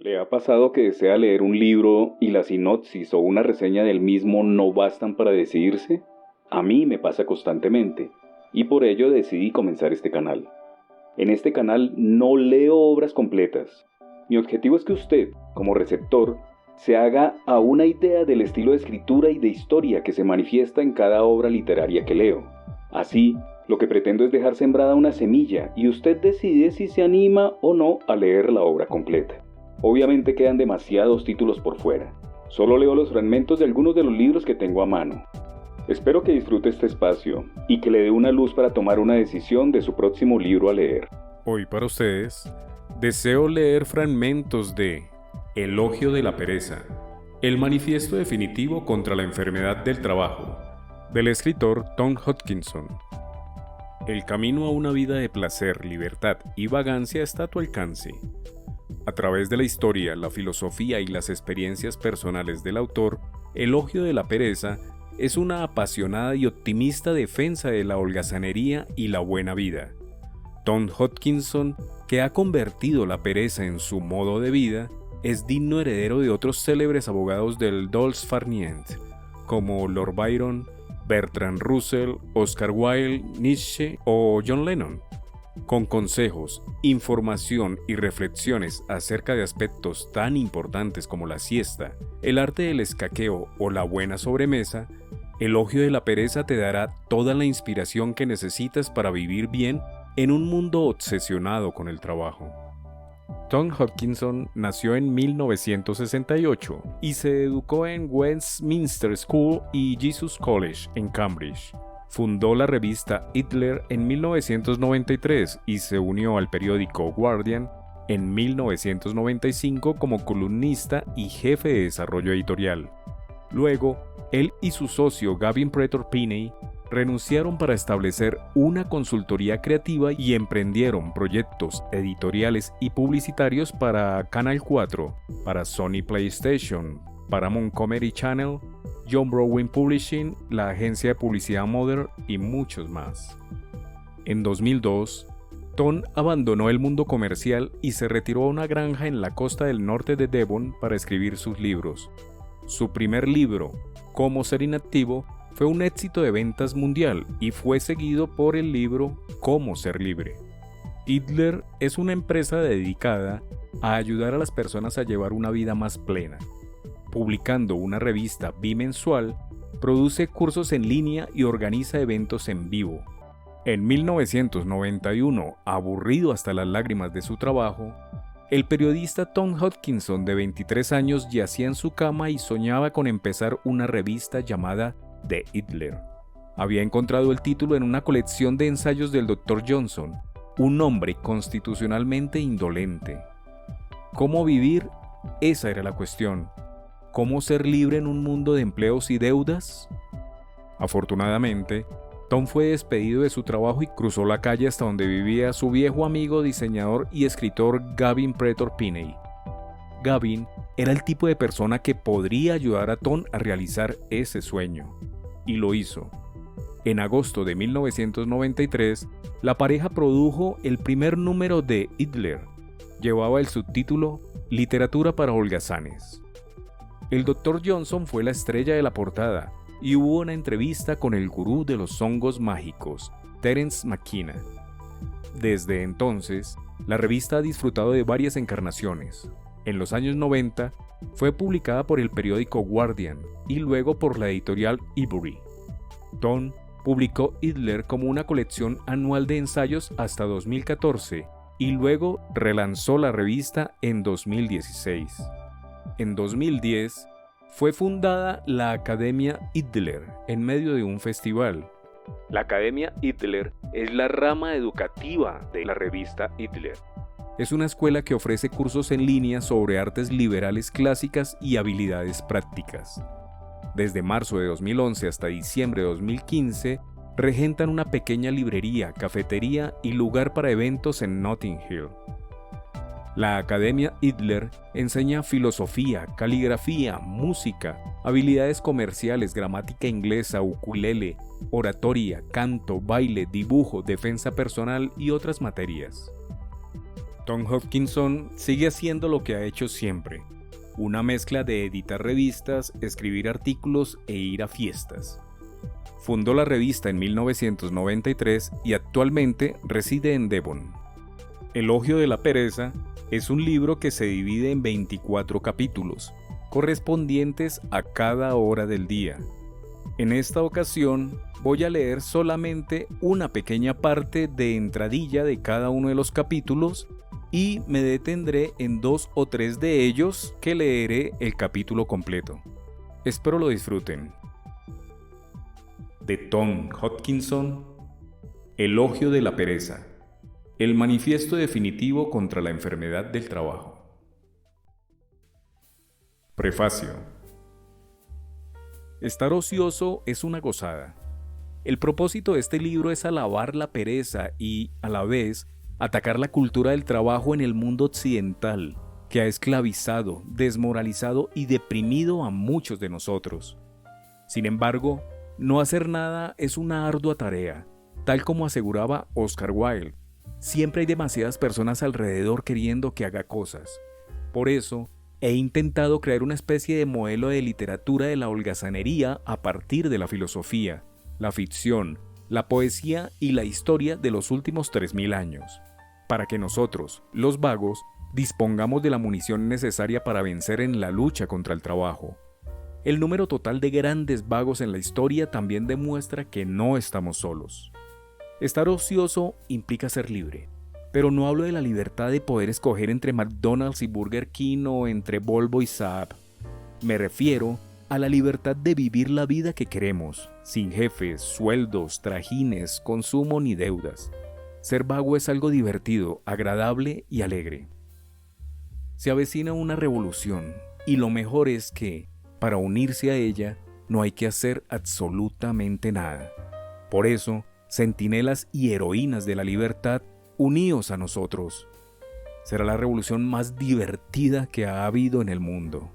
¿Le ha pasado que desea leer un libro y la sinopsis o una reseña del mismo no bastan para decidirse? A mí me pasa constantemente, y por ello decidí comenzar este canal. En este canal no leo obras completas. Mi objetivo es que usted, como receptor, se haga a una idea del estilo de escritura y de historia que se manifiesta en cada obra literaria que leo. Así, lo que pretendo es dejar sembrada una semilla y usted decide si se anima o no a leer la obra completa. Obviamente quedan demasiados títulos por fuera. Solo leo los fragmentos de algunos de los libros que tengo a mano. Espero que disfrute este espacio y que le dé una luz para tomar una decisión de su próximo libro a leer. Hoy para ustedes, deseo leer fragmentos de Elogio de la Pereza, el manifiesto definitivo contra la enfermedad del trabajo, del escritor Tom Hodkinson. El camino a una vida de placer, libertad y vagancia está a tu alcance. A través de la historia, la filosofía y las experiencias personales del autor, Elogio de la Pereza es una apasionada y optimista defensa de la holgazanería y la buena vida. Tom Hodkinson, que ha convertido la pereza en su modo de vida, es digno heredero de otros célebres abogados del Dolce Far Niente, como Lord Byron, Bertrand Russell, Oscar Wilde, Nietzsche o John Lennon. Con consejos, información y reflexiones acerca de aspectos tan importantes como la siesta, el arte del escaqueo o la buena sobremesa, Elogio de la Pereza te dará toda la inspiración que necesitas para vivir bien en un mundo obsesionado con el trabajo. Tom Hodkinson nació en 1968 y se educó en Westminster School y Jesus College en Cambridge. Fundó la revista Idler en 1993 y se unió al periódico Guardian en 1995 como columnista y jefe de desarrollo editorial. Luego, él y su socio Gavin Pretor Pinney renunciaron para establecer una consultoría creativa y emprendieron proyectos editoriales y publicitarios para Canal 4, para Sony PlayStation, para Montgomery Channel, John Browning Publishing, la agencia de publicidad Mother y muchos más. En 2002, Tom abandonó el mundo comercial y se retiró a una granja en la costa del norte de Devon para escribir sus libros. Su primer libro, Cómo ser inactivo, fue un éxito de ventas mundial y fue seguido por el libro Cómo ser libre. Idler es una empresa dedicada a ayudar a las personas a llevar una vida más plena. Publicando una revista bimensual, produce cursos en línea y organiza eventos en vivo. En 1991, aburrido hasta las lágrimas de su trabajo, el periodista Tom Hodkinson, de 23 años, yacía en su cama y soñaba con empezar una revista llamada The Idler. Había encontrado el título en una colección de ensayos del Dr. Johnson, un hombre constitucionalmente indolente. ¿Cómo vivir? Esa era la cuestión. ¿Cómo ser libre en un mundo de empleos y deudas? Afortunadamente, Tom fue despedido de su trabajo y cruzó la calle hasta donde vivía su viejo amigo, diseñador y escritor Gavin Pretor Pinney. Gavin era el tipo de persona que podría ayudar a Tom a realizar ese sueño, y lo hizo. En agosto de 1993, la pareja produjo el primer número de Idler. Llevaba el subtítulo Literatura para holgazanes. El Dr. Johnson fue la estrella de la portada y hubo una entrevista con el gurú de los hongos mágicos, Terence McKenna. Desde entonces, la revista ha disfrutado de varias encarnaciones. En los años 90, fue publicada por el periódico Guardian y luego por la editorial Ebury. Tom publicó Idler como una colección anual de ensayos hasta 2014 y luego relanzó la revista en 2016. En 2010, fue fundada la Academia Idler en medio de un festival. La Academia Idler es la rama educativa de la revista Idler. Es una escuela que ofrece cursos en línea sobre artes liberales clásicas y habilidades prácticas. Desde marzo de 2011 hasta diciembre de 2015, regentan una pequeña librería, cafetería y lugar para eventos en Notting Hill. La Academia Idler enseña filosofía, caligrafía, música, habilidades comerciales, gramática inglesa, ukulele, oratoria, canto, baile, dibujo, defensa personal y otras materias. Tom Hopkinson sigue haciendo lo que ha hecho siempre, una mezcla de editar revistas, escribir artículos e ir a fiestas. Fundó la revista en 1993 y actualmente reside en Devon. Elogio de la pereza es un libro que se divide en 24 capítulos, correspondientes a cada hora del día. En esta ocasión voy a leer solamente una pequeña parte de entradilla de cada uno de los capítulos y me detendré en 2 o 3 de ellos que leeré el capítulo completo. Espero lo disfruten. De Tom Hopkinson, Elogio de la pereza, el manifiesto definitivo contra la enfermedad del trabajo. Prefacio. Estar ocioso es una gozada. El propósito de este libro es alabar la pereza y, a la vez, atacar la cultura del trabajo en el mundo occidental, que ha esclavizado, desmoralizado y deprimido a muchos de nosotros. Sin embargo, no hacer nada es una ardua tarea, tal como aseguraba Oscar Wilde. Siempre hay demasiadas personas alrededor queriendo que haga cosas. Por eso, he intentado crear una especie de modelo de literatura de la holgazanería a partir de la filosofía, la ficción, la poesía y la historia de los últimos 3000 años, para que nosotros, los vagos, dispongamos de la munición necesaria para vencer en la lucha contra el trabajo. El número total de grandes vagos en la historia también demuestra que no estamos solos. Estar ocioso implica ser libre, pero no hablo de la libertad de poder escoger entre McDonald's y Burger King o entre Volvo y Saab. Me refiero a la libertad de vivir la vida que queremos, sin jefes, sueldos, trajines, consumo ni deudas. Ser vago es algo divertido, agradable y alegre. Se avecina una revolución, y lo mejor es que, para unirse a ella, no hay que hacer absolutamente nada. Por eso, centinelas y heroínas de la libertad, uníos a nosotros. Será la revolución más divertida que ha habido en el mundo.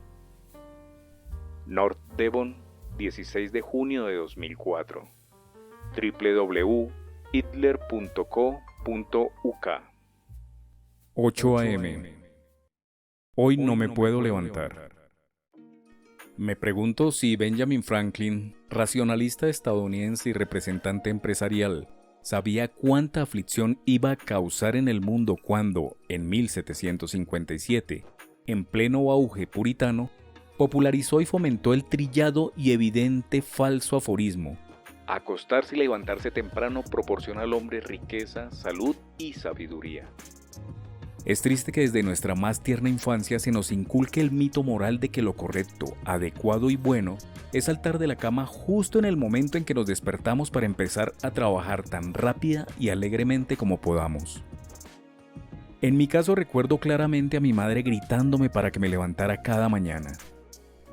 North Devon, 16 de junio de 2004. www.hitler.co.uk 8 a.m. Hoy no me puedo levantar. Me pregunto si Benjamin Franklin, racionalista estadounidense y representante empresarial, sabía cuánta aflicción iba a causar en el mundo cuando, en 1757, en pleno auge puritano, popularizó y fomentó el trillado y evidente falso aforismo: acostarse y levantarse temprano proporciona al hombre riqueza, salud y sabiduría. Es triste que desde nuestra más tierna infancia se nos inculque el mito moral de que lo correcto, adecuado y bueno es saltar de la cama justo en el momento en que nos despertamos para empezar a trabajar tan rápida y alegremente como podamos. En mi caso recuerdo claramente a mi madre gritándome para que me levantara cada mañana.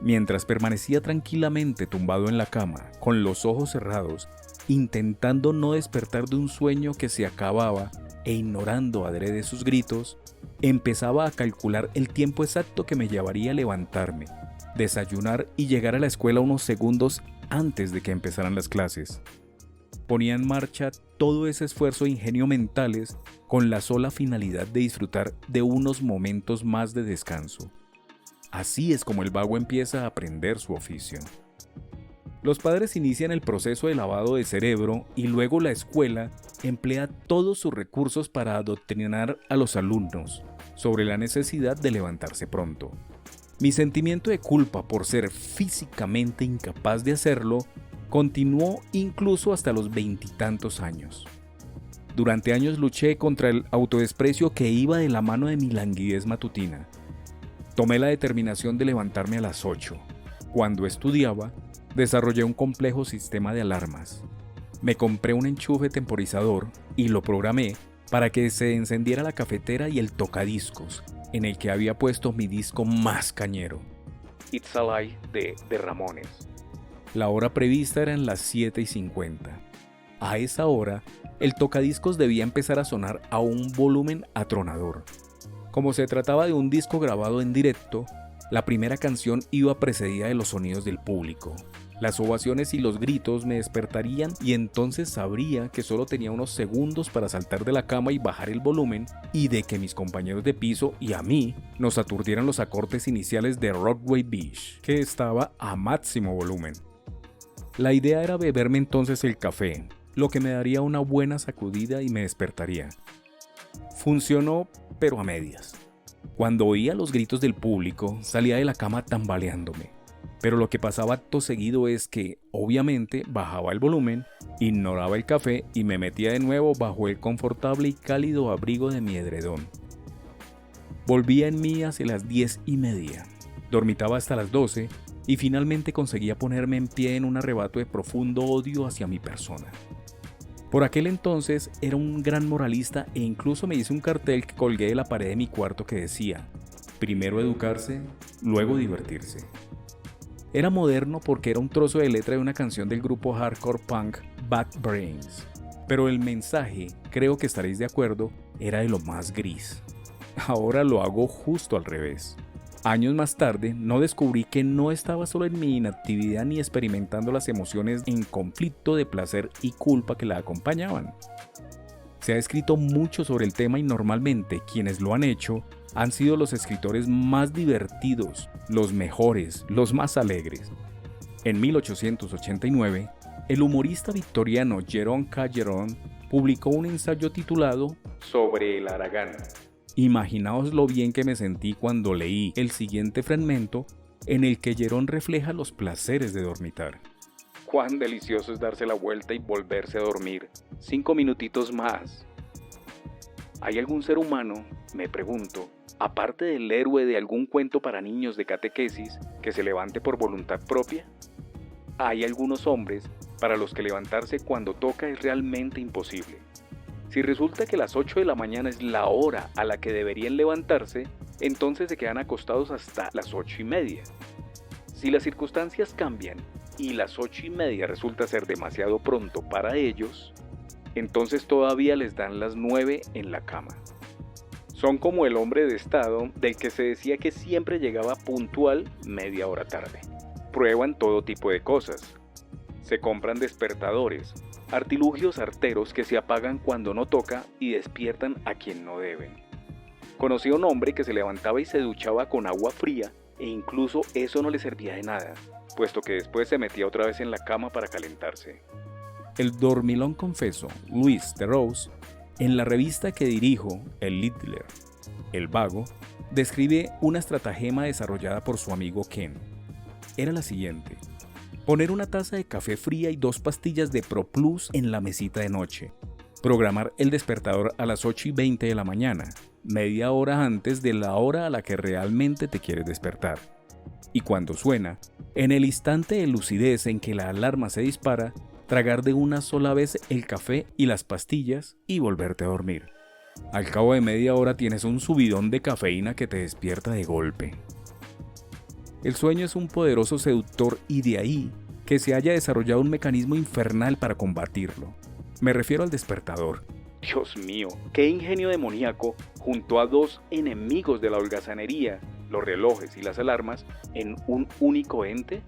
Mientras permanecía tranquilamente tumbado en la cama, con los ojos cerrados, intentando no despertar de un sueño que se acababa e ignorando adrede sus gritos, empezaba a calcular el tiempo exacto que me llevaría a levantarme, desayunar y llegar a la escuela unos segundos antes de que empezaran las clases. Ponía en marcha todo ese esfuerzo e ingenio mentales con la sola finalidad de disfrutar de unos momentos más de descanso. Así es como el vago empieza a aprender su oficio. Los padres inician el proceso de lavado de cerebro y luego la escuela emplea todos sus recursos para adoctrinar a los alumnos sobre la necesidad de levantarse pronto. Mi sentimiento de culpa por ser físicamente incapaz de hacerlo continuó incluso hasta los 20 y tantos años. Durante años luché contra el autodesprecio que iba de la mano de mi languidez matutina. Tomé la determinación de levantarme a las 8. Cuando estudiaba, desarrollé un complejo sistema de alarmas. Me compré un enchufe temporizador y lo programé para que se encendiera la cafetera y el tocadiscos, en el que había puesto mi disco más cañero, It's Alive de Ramones. La hora prevista era en las 7:50. A esa hora, el tocadiscos debía empezar a sonar a un volumen atronador. Como se trataba de un disco grabado en directo, la primera canción iba precedida de los sonidos del público, Las ovaciones y los gritos me despertarían y entonces sabría que solo tenía unos segundos para saltar de la cama y bajar el volumen y de que mis compañeros de piso y a mí nos aturdieran los acordes iniciales de Rockaway Beach, que estaba a máximo volumen. La idea era beberme entonces el café, lo que me daría una buena sacudida y me despertaría. Funcionó, pero a medias. Cuando oía los gritos del público, salía de la cama tambaleándome. Pero lo que pasaba acto seguido es que, obviamente, bajaba el volumen, ignoraba el café y me metía de nuevo bajo el confortable y cálido abrigo de mi edredón. Volvía en mí hacia las 10:30, dormitaba hasta las 12 y finalmente conseguía ponerme en pie en un arrebato de profundo odio hacia mi persona. Por aquel entonces era un gran moralista e incluso me hice un cartel que colgué de la pared de mi cuarto que decía: primero educarse, luego divertirse. Era moderno porque era un trozo de letra de una canción del grupo hardcore punk Bad Brains, pero el mensaje, creo que estaréis de acuerdo, era de lo más gris. Ahora lo hago justo al revés. Años más tarde, no descubrí que no estaba solo en mi inactividad ni experimentando las emociones en conflicto de placer y culpa que la acompañaban. Se ha escrito mucho sobre el tema y normalmente quienes lo han hecho han sido los escritores más divertidos, los mejores, los más alegres. En 1889, el humorista victoriano Jerome K. Jerome publicó un ensayo titulado Sobre el Haragán. Imaginaos lo bien que me sentí cuando leí el siguiente fragmento en el que Jerome refleja los placeres de dormitar. Cuán delicioso es darse la vuelta y volverse a dormir. 5 minutitos más. ¿Hay algún ser humano, me pregunto, aparte del héroe de algún cuento para niños de catequesis, que se levante por voluntad propia? Hay algunos hombres para los que levantarse cuando toca es realmente imposible. Si resulta que las 8 de la mañana es la hora a la que deberían levantarse, entonces se quedan acostados hasta las 8:30. Si las circunstancias cambian y las 8:30 resulta ser demasiado pronto para ellos, entonces todavía les dan las 9 en la cama. Son como el hombre de estado del que se decía que siempre llegaba puntual media hora tarde. Prueban todo tipo de cosas. Se compran despertadores, artilugios arteros que se apagan cuando no toca y despiertan a quien no deben. Conocí a un hombre que se levantaba y se duchaba con agua fría e incluso eso no le servía de nada, puesto que después se metía otra vez en la cama para calentarse. El dormilón confeso, Louis Theroux, en la revista que dirijo, El Littler, El Vago, describe una estratagema desarrollada por su amigo Ken. Era la siguiente: poner una taza de café fría y 2 pastillas de Pro Plus en la mesita de noche. Programar el despertador a las 8:20 de la mañana, media hora antes de la hora a la que realmente te quieres despertar. Y cuando suena, en el instante de lucidez en que la alarma se dispara, tragar de una sola vez el café y las pastillas y volverte a dormir. Al cabo de media hora tienes un subidón de cafeína que te despierta de golpe. El sueño es un poderoso seductor y de ahí que se haya desarrollado un mecanismo infernal para combatirlo. Me refiero al despertador. Dios mío, qué ingenio demoníaco junto a 2 enemigos de la holgazanería, los relojes y las alarmas, en un único ente.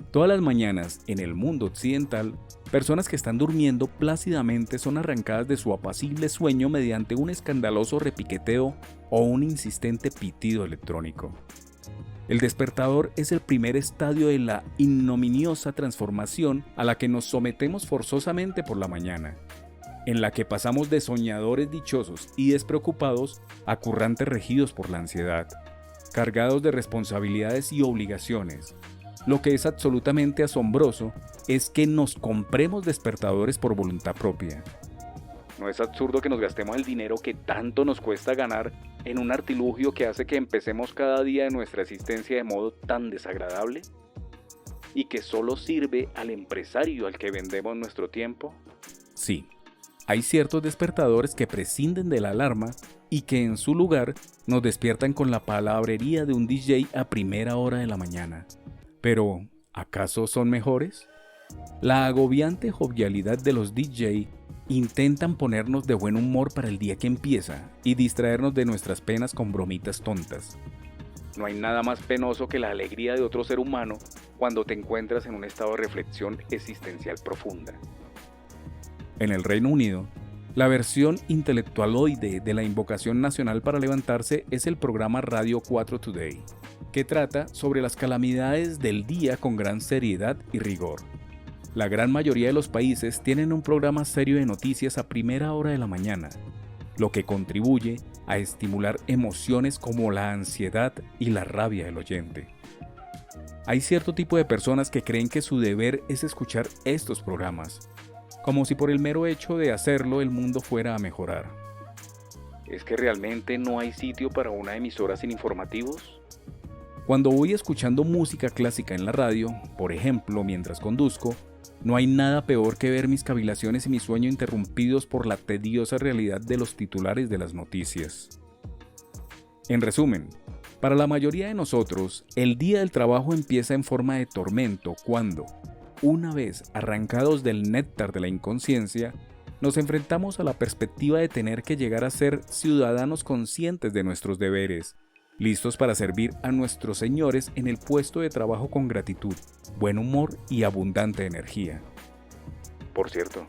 Todas las mañanas, en el mundo occidental, personas que están durmiendo plácidamente son arrancadas de su apacible sueño mediante un escandaloso repiqueteo o un insistente pitido electrónico. El despertador es el primer estadio de la ignominiosa transformación a la que nos sometemos forzosamente por la mañana, en la que pasamos de soñadores dichosos y despreocupados a currantes regidos por la ansiedad, cargados de responsabilidades y obligaciones. Lo que es absolutamente asombroso es que nos compremos despertadores por voluntad propia. ¿No es absurdo que nos gastemos el dinero que tanto nos cuesta ganar en un artilugio que hace que empecemos cada día de nuestra existencia de modo tan desagradable? ¿Y que solo sirve al empresario al que vendemos nuestro tiempo? Sí, hay ciertos despertadores que prescinden de la alarma y que en su lugar nos despiertan con la palabrería de un DJ a primera hora de la mañana. Pero, ¿acaso son mejores? La agobiante jovialidad de los DJ intentan ponernos de buen humor para el día que empieza y distraernos de nuestras penas con bromitas tontas. No hay nada más penoso que la alegría de otro ser humano cuando te encuentras en un estado de reflexión existencial profunda. En el Reino Unido, la versión intelectualoide de la invocación nacional para levantarse es el programa Radio 4 Today, que trata sobre las calamidades del día con gran seriedad y rigor. La gran mayoría de los países tienen un programa serio de noticias a primera hora de la mañana, lo que contribuye a estimular emociones como la ansiedad y la rabia del oyente. Hay cierto tipo de personas que creen que su deber es escuchar estos programas, como si por el mero hecho de hacerlo el mundo fuera a mejorar. ¿Es que realmente no hay sitio para una emisora sin informativos? Cuando voy escuchando música clásica en la radio, por ejemplo mientras conduzco, no hay nada peor que ver mis cavilaciones y mi sueño interrumpidos por la tediosa realidad de los titulares de las noticias. En resumen, para la mayoría de nosotros, el día del trabajo empieza en forma de tormento cuando, una vez arrancados del néctar de la inconsciencia, nos enfrentamos a la perspectiva de tener que llegar a ser ciudadanos conscientes de nuestros deberes, listos para servir a nuestros señores en el puesto de trabajo con gratitud, buen humor y abundante energía. Por cierto,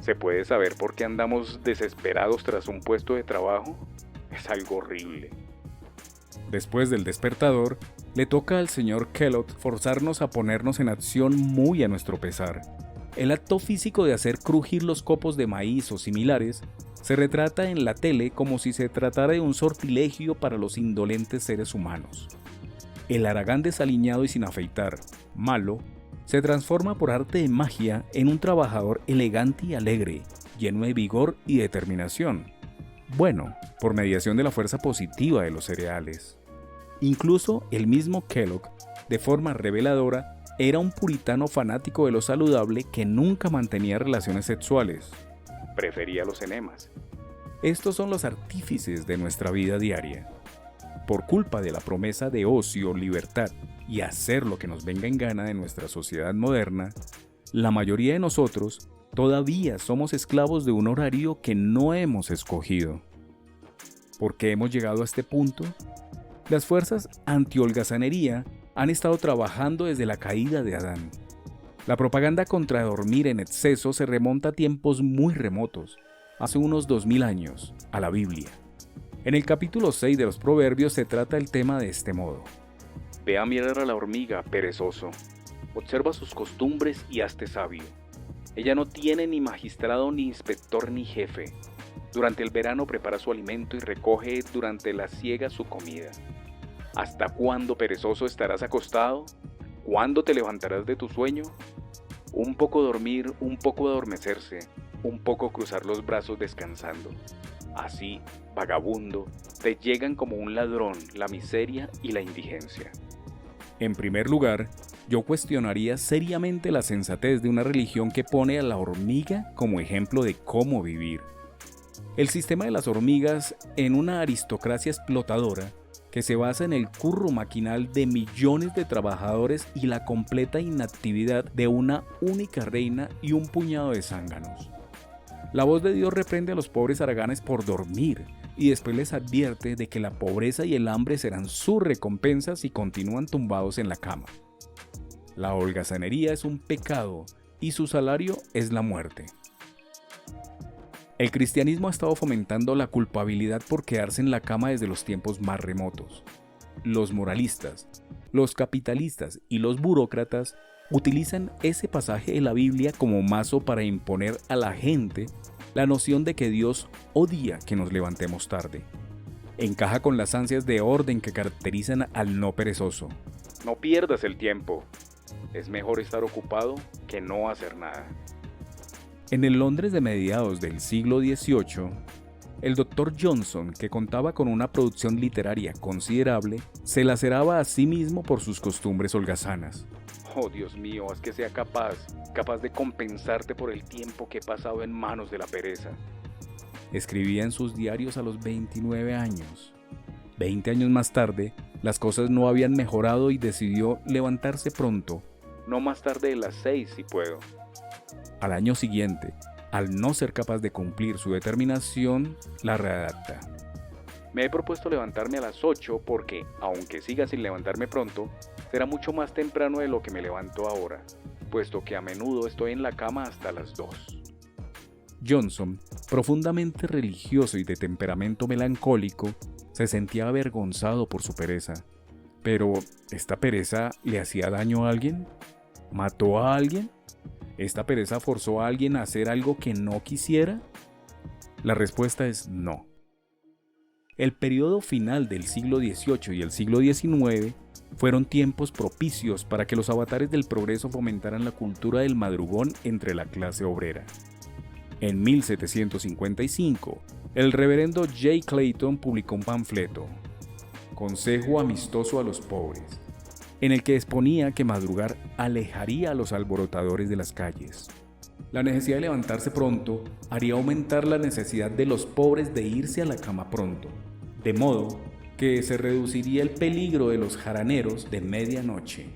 ¿se puede saber por qué andamos desesperados tras un puesto de trabajo? Es algo horrible. Después del despertador, le toca al señor Kellogg forzarnos a ponernos en acción muy a nuestro pesar. El acto físico de hacer crujir los copos de maíz o similares se retrata en la tele como si se tratara de un sortilegio para los indolentes seres humanos. El haragán desaliñado y sin afeitar, Malo, se transforma por arte de magia en un trabajador elegante y alegre, lleno de vigor y determinación. Bueno, por mediación de la fuerza positiva de los cereales. Incluso el mismo Kellogg, de forma reveladora, era un puritano fanático de lo saludable que nunca mantenía relaciones sexuales. Prefería los enemas. Estos son los artífices de nuestra vida diaria. Por culpa de la promesa de ocio, libertad y hacer lo que nos venga en gana de nuestra sociedad moderna, la mayoría de nosotros todavía somos esclavos de un horario que no hemos escogido. ¿Por qué hemos llegado a este punto? Las fuerzas anti-holgazanería han estado trabajando desde la caída de Adán. La propaganda contra dormir en exceso se remonta a tiempos muy remotos, hace unos 2000 años, a la Biblia. En el capítulo 6 de los Proverbios se trata el tema de este modo. Ve a mirar a la hormiga, perezoso. Observa sus costumbres y hazte sabio. Ella no tiene ni magistrado, ni inspector, ni jefe. Durante el verano prepara su alimento y recoge durante la siega su comida. ¿Hasta cuándo, perezoso, estarás acostado? ¿Cuándo te levantarás de tu sueño? Un poco dormir, un poco adormecerse, un poco cruzar los brazos descansando. Así, vagabundo, te llegan como un ladrón la miseria y la indigencia. En primer lugar, yo cuestionaría seriamente la sensatez de una religión que pone a la hormiga como ejemplo de cómo vivir. El sistema de las hormigas en una aristocracia explotadora que se basa en el curro maquinal de millones de trabajadores y la completa inactividad de una única reina y un puñado de zánganos. La voz de Dios reprende a los pobres haraganes por dormir y después les advierte de que la pobreza y el hambre serán su recompensa si continúan tumbados en la cama. La holgazanería es un pecado y su salario es la muerte. El cristianismo ha estado fomentando la culpabilidad por quedarse en la cama desde los tiempos más remotos. Los moralistas, los capitalistas y los burócratas utilizan ese pasaje de la Biblia como mazo para imponer a la gente la noción de que Dios odia que nos levantemos tarde. Encaja con las ansias de orden que caracterizan al no perezoso. No pierdas el tiempo. Es mejor estar ocupado que no hacer nada. En el Londres de mediados del siglo XVIII, el Dr. Johnson, que contaba con una producción literaria considerable, se laceraba a sí mismo por sus costumbres holgazanas. Oh, Dios mío, haz que sea capaz de compensarte por el tiempo que he pasado en manos de la pereza. Escribía en sus diarios a los 29 años. 20 años más tarde, las cosas no habían mejorado y decidió levantarse pronto. No más tarde de las 6 si puedo. Al año siguiente, al no ser capaz de cumplir su determinación, la redacta. Me he propuesto levantarme a las 8 porque, aunque siga sin levantarme pronto, será mucho más temprano de lo que me levanto ahora, puesto que a menudo estoy en la cama hasta las 2. Johnson, profundamente religioso y de temperamento melancólico, se sentía avergonzado por su pereza. Pero, ¿esta pereza le hacía daño a alguien? ¿Mató a alguien? ¿Esta pereza forzó a alguien a hacer algo que no quisiera? La respuesta es no. El periodo final del siglo XVIII y el siglo XIX fueron tiempos propicios para que los avatares del progreso fomentaran la cultura del madrugón entre la clase obrera. En 1755, el reverendo J. Clayton publicó un panfleto, Consejo amistoso a los pobres, en el que exponía que madrugar alejaría a los alborotadores de las calles. La necesidad de levantarse pronto haría aumentar la necesidad de los pobres de irse a la cama pronto, de modo que se reduciría el peligro de los jaraneros de medianoche.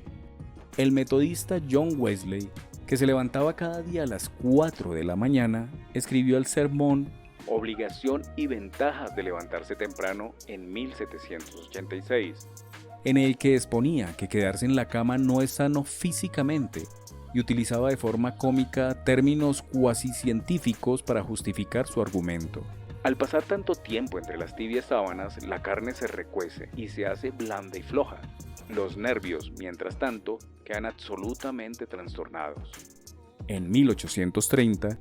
El metodista John Wesley, que se levantaba cada día a las 4 de la mañana, escribió el sermón Obligación y ventajas de levantarse temprano en 1786, en el que exponía que quedarse en la cama no es sano físicamente y utilizaba de forma cómica términos cuasi científicos para justificar su argumento. Al pasar tanto tiempo entre las tibias sábanas, la carne se recuece y se hace blanda y floja. Los nervios, mientras tanto, quedan absolutamente trastornados. En 1830,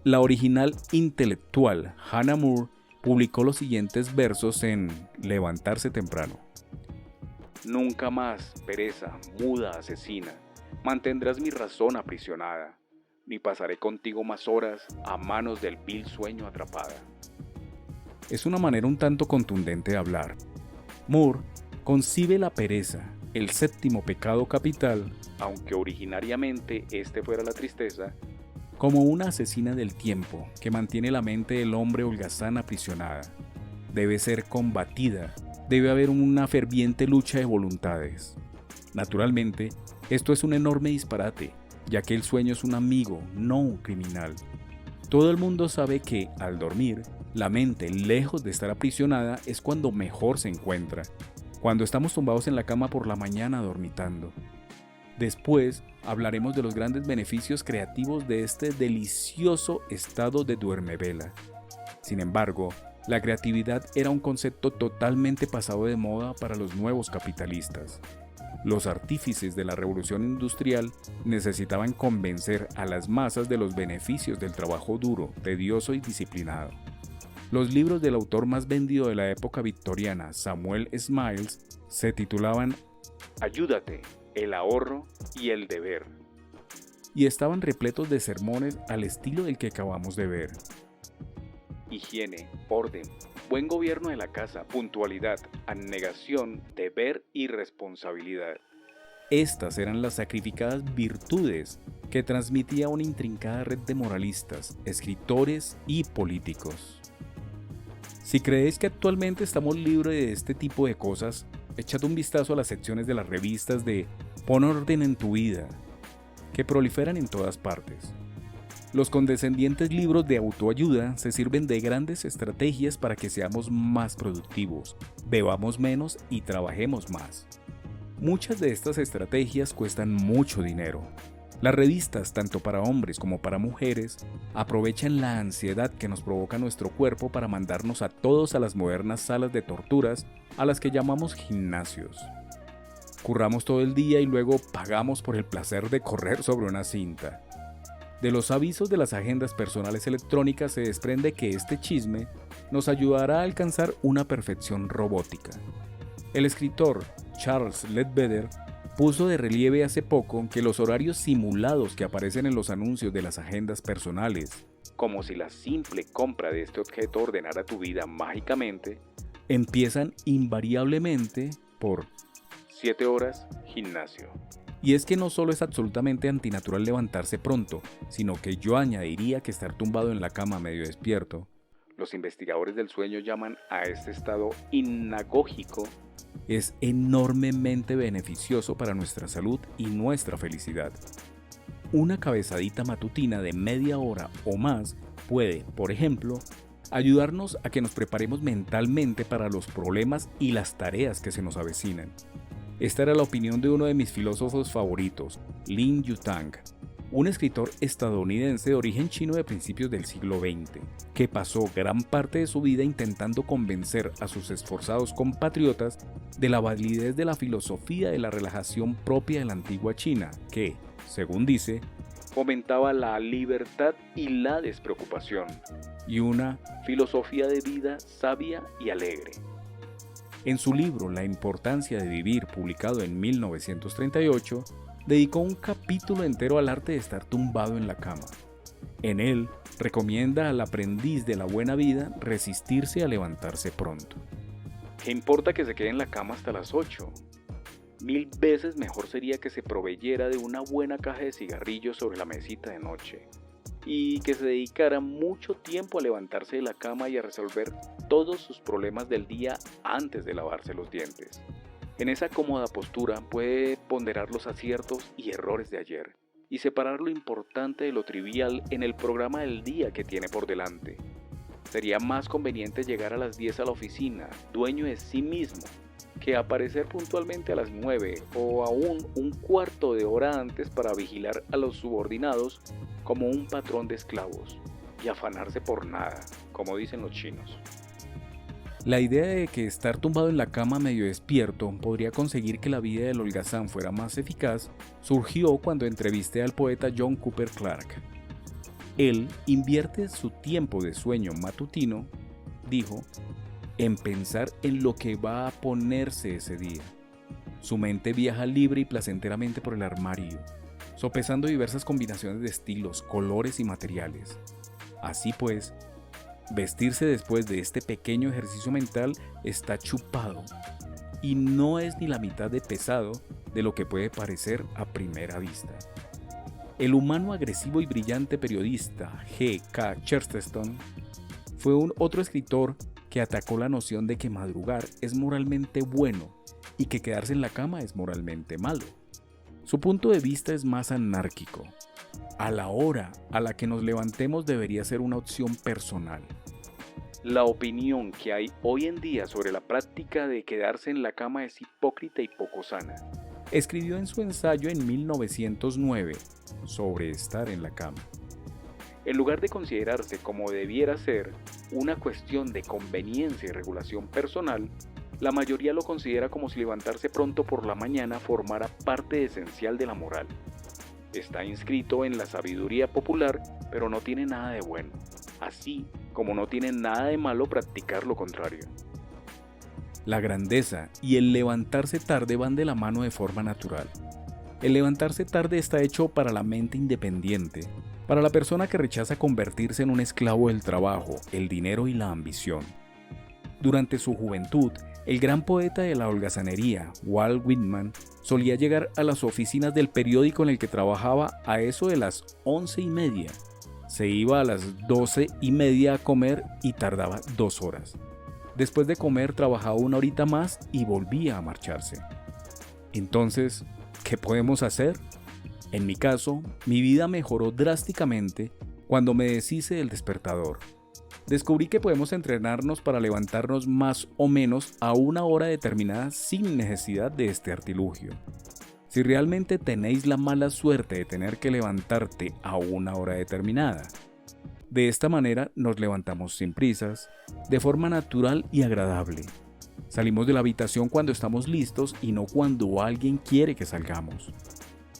la original intelectual Hannah More publicó los siguientes versos en Levantarse temprano. Nunca más, pereza, muda asesina, mantendrás mi razón aprisionada, ni pasaré contigo más horas a manos del vil sueño atrapada. Es una manera un tanto contundente de hablar. Moore concibe la pereza, el séptimo pecado capital, aunque originariamente este fuera la tristeza, como una asesina del tiempo que mantiene la mente del hombre holgazán aprisionada. Debe ser combatida, debe haber una ferviente lucha de voluntades. Naturalmente, esto es un enorme disparate, ya que el sueño es un amigo, no un criminal. Todo el mundo sabe que, al dormir, la mente, lejos de estar aprisionada, es cuando mejor se encuentra, cuando estamos tumbados en la cama por la mañana dormitando. Después, hablaremos de los grandes beneficios creativos de este delicioso estado de duermevela. Sin embargo, la creatividad era un concepto totalmente pasado de moda para los nuevos capitalistas. Los artífices de la revolución industrial necesitaban convencer a las masas de los beneficios del trabajo duro, tedioso y disciplinado. Los libros del autor más vendido de la época victoriana, Samuel Smiles, se titulaban Ayúdate, el ahorro y el deber, y estaban repletos de sermones al estilo del que acabamos de ver. Higiene, orden, buen gobierno de la casa, puntualidad, abnegación, deber y responsabilidad. Estas eran las sacrificadas virtudes que transmitía una intrincada red de moralistas, escritores y políticos. Si creéis que actualmente estamos libres de este tipo de cosas, echad un vistazo a las secciones de las revistas de Pon orden en tu vida, que proliferan en todas partes. Los condescendientes libros de autoayuda se sirven de grandes estrategias para que seamos más productivos, bebamos menos y trabajemos más. Muchas de estas estrategias cuestan mucho dinero. Las revistas, tanto para hombres como para mujeres, aprovechan la ansiedad que nos provoca nuestro cuerpo para mandarnos a todos a las modernas salas de torturas a las que llamamos gimnasios. Curramos todo el día y luego pagamos por el placer de correr sobre una cinta. De los avisos de las agendas personales electrónicas se desprende que este chisme nos ayudará a alcanzar una perfección robótica. El escritor Charles Ledbetter puso de relieve hace poco que los horarios simulados que aparecen en los anuncios de las agendas personales, como si la simple compra de este objeto ordenara tu vida mágicamente, empiezan invariablemente por 7 horas, gimnasio. Y es que no solo es absolutamente antinatural levantarse pronto, sino que yo añadiría que estar tumbado en la cama medio despierto. Los investigadores del sueño llaman a este estado hipnagógico. Es enormemente beneficioso para nuestra salud y nuestra felicidad. Una cabezadita matutina de media hora o más puede, por ejemplo, ayudarnos a que nos preparemos mentalmente para los problemas y las tareas que se nos avecinan. Esta era la opinión de uno de mis filósofos favoritos, Lin Yutang, un escritor estadounidense de origen chino de principios del siglo XX, que pasó gran parte de su vida intentando convencer a sus esforzados compatriotas de la validez de la filosofía de la relajación propia de la antigua China, que, según dice, fomentaba la libertad y la despreocupación, y una filosofía de vida sabia y alegre. En su libro La importancia de vivir, publicado en 1938, dedicó un capítulo entero al arte de estar tumbado en la cama. En él, recomienda al aprendiz de la buena vida resistirse a levantarse pronto. ¿Qué importa que se quede en la cama hasta las 8? 1000 veces mejor sería que se proveyera de una buena caja de cigarrillos sobre la mesita de noche y que se dedicara mucho tiempo a levantarse de la cama y a resolver todos sus problemas del día antes de lavarse los dientes. En esa cómoda postura puede ponderar los aciertos y errores de ayer y separar lo importante de lo trivial en el programa del día que tiene por delante. Sería más conveniente llegar a las 10 a la oficina, dueño de sí mismo, que aparecer puntualmente a las 9 o aún un cuarto de hora antes para vigilar a los subordinados como un patrón de esclavos y afanarse por nada, como dicen los chinos. La idea de que estar tumbado en la cama medio despierto podría conseguir que la vida del holgazán fuera más eficaz surgió cuando entrevisté al poeta John Cooper Clarke. Él invierte su tiempo de sueño matutino, dijo, en pensar en lo que va a ponerse ese día. Su mente viaja libre y placenteramente por el armario, sopesando diversas combinaciones de estilos, colores y materiales. Así pues, vestirse después de este pequeño ejercicio mental está chupado y no es ni la mitad de pesado de lo que puede parecer a primera vista. El humano agresivo y brillante periodista G. K. Chesterton fue otro escritor que atacó la noción de que madrugar es moralmente bueno y que quedarse en la cama es moralmente malo. Su punto de vista es más anárquico. A la hora a la que nos levantemos debería ser una opción personal. La opinión que hay hoy en día sobre la práctica de quedarse en la cama es hipócrita y poco sana. Escribió en su ensayo en 1909 sobre estar en la cama. En lugar de considerarse como debiera ser una cuestión de conveniencia y regulación personal, la mayoría lo considera como si levantarse pronto por la mañana formara parte esencial de la moral. Está inscrito en la sabiduría popular, pero no tiene nada de bueno, así como no tiene nada de malo practicar lo contrario. La grandeza y el levantarse tarde van de la mano de forma natural. El levantarse tarde está hecho para la mente independiente, para la persona que rechaza convertirse en un esclavo del trabajo, el dinero y la ambición. Durante su juventud, el gran poeta de la holgazanería, Walt Whitman, solía llegar a las oficinas del periódico en el que trabajaba a eso de las 11:30. Se iba a las 12:30 a comer y tardaba 2 horas. Después de comer trabajaba 1 horita más y volvía a marcharse. Entonces, ¿qué podemos hacer? En mi caso, mi vida mejoró drásticamente cuando me deshice del despertador. Descubrí que podemos entrenarnos para levantarnos más o menos a una hora determinada sin necesidad de este artilugio. Si realmente tenéis la mala suerte de tener que levantarte a una hora determinada. De esta manera nos levantamos sin prisas, de forma natural y agradable. Salimos de la habitación cuando estamos listos y no cuando alguien quiere que salgamos.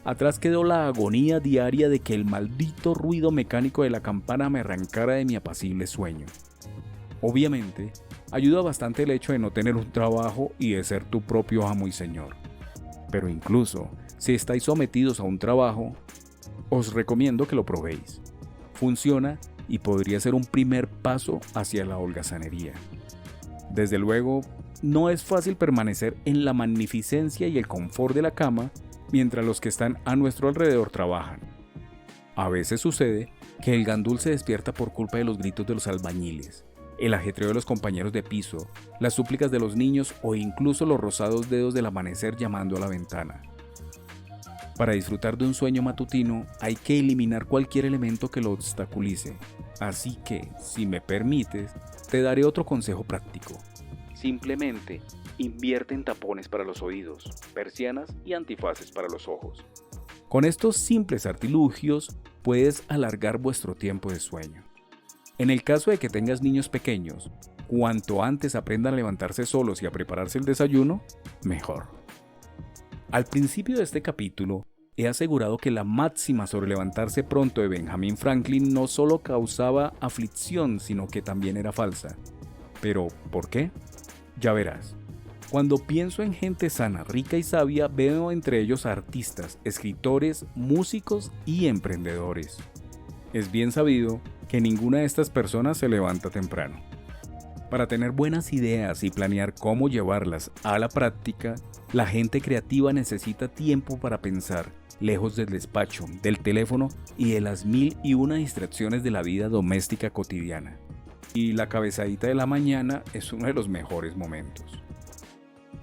Atrás quedó la agonía diaria de que el maldito ruido mecánico de la campana me arrancara de mi apacible sueño. Obviamente, ayuda bastante el hecho de no tener un trabajo y de ser tu propio amo y señor. Pero incluso si estáis sometidos a un trabajo, os recomiendo que lo probéis. Funciona y podría ser un primer paso hacia la holgazanería. Desde luego, no es fácil permanecer en la magnificencia y el confort de la cama mientras los que están a nuestro alrededor trabajan. A veces sucede que el gandul se despierta por culpa de los gritos de los albañiles, el ajetreo de los compañeros de piso, las súplicas de los niños o incluso los rosados dedos del amanecer llamando a la ventana. Para disfrutar de un sueño matutino hay que eliminar cualquier elemento que lo obstaculice, Así que, si me permites, te daré otro consejo práctico. Simplemente, invierte en tapones para los oídos, persianas y antifaces para los ojos. Con estos simples artilugios, puedes alargar vuestro tiempo de sueño. En el caso de que tengas niños pequeños, cuanto antes aprendan a levantarse solos y a prepararse el desayuno, mejor. Al principio de este capítulo, he asegurado que la máxima sobre levantarse pronto de Benjamin Franklin no solo causaba aflicción, sino que también era falsa. Pero, ¿por qué? Ya verás. Cuando pienso en gente sana, rica y sabia, veo entre ellos artistas, escritores, músicos y emprendedores. Es bien sabido que ninguna de estas personas se levanta temprano. Para tener buenas ideas y planear cómo llevarlas a la práctica, la gente creativa necesita tiempo para pensar, lejos del despacho, del teléfono y de las 1001 distracciones de la vida doméstica cotidiana. Y la cabezadita de la mañana es uno de los mejores momentos.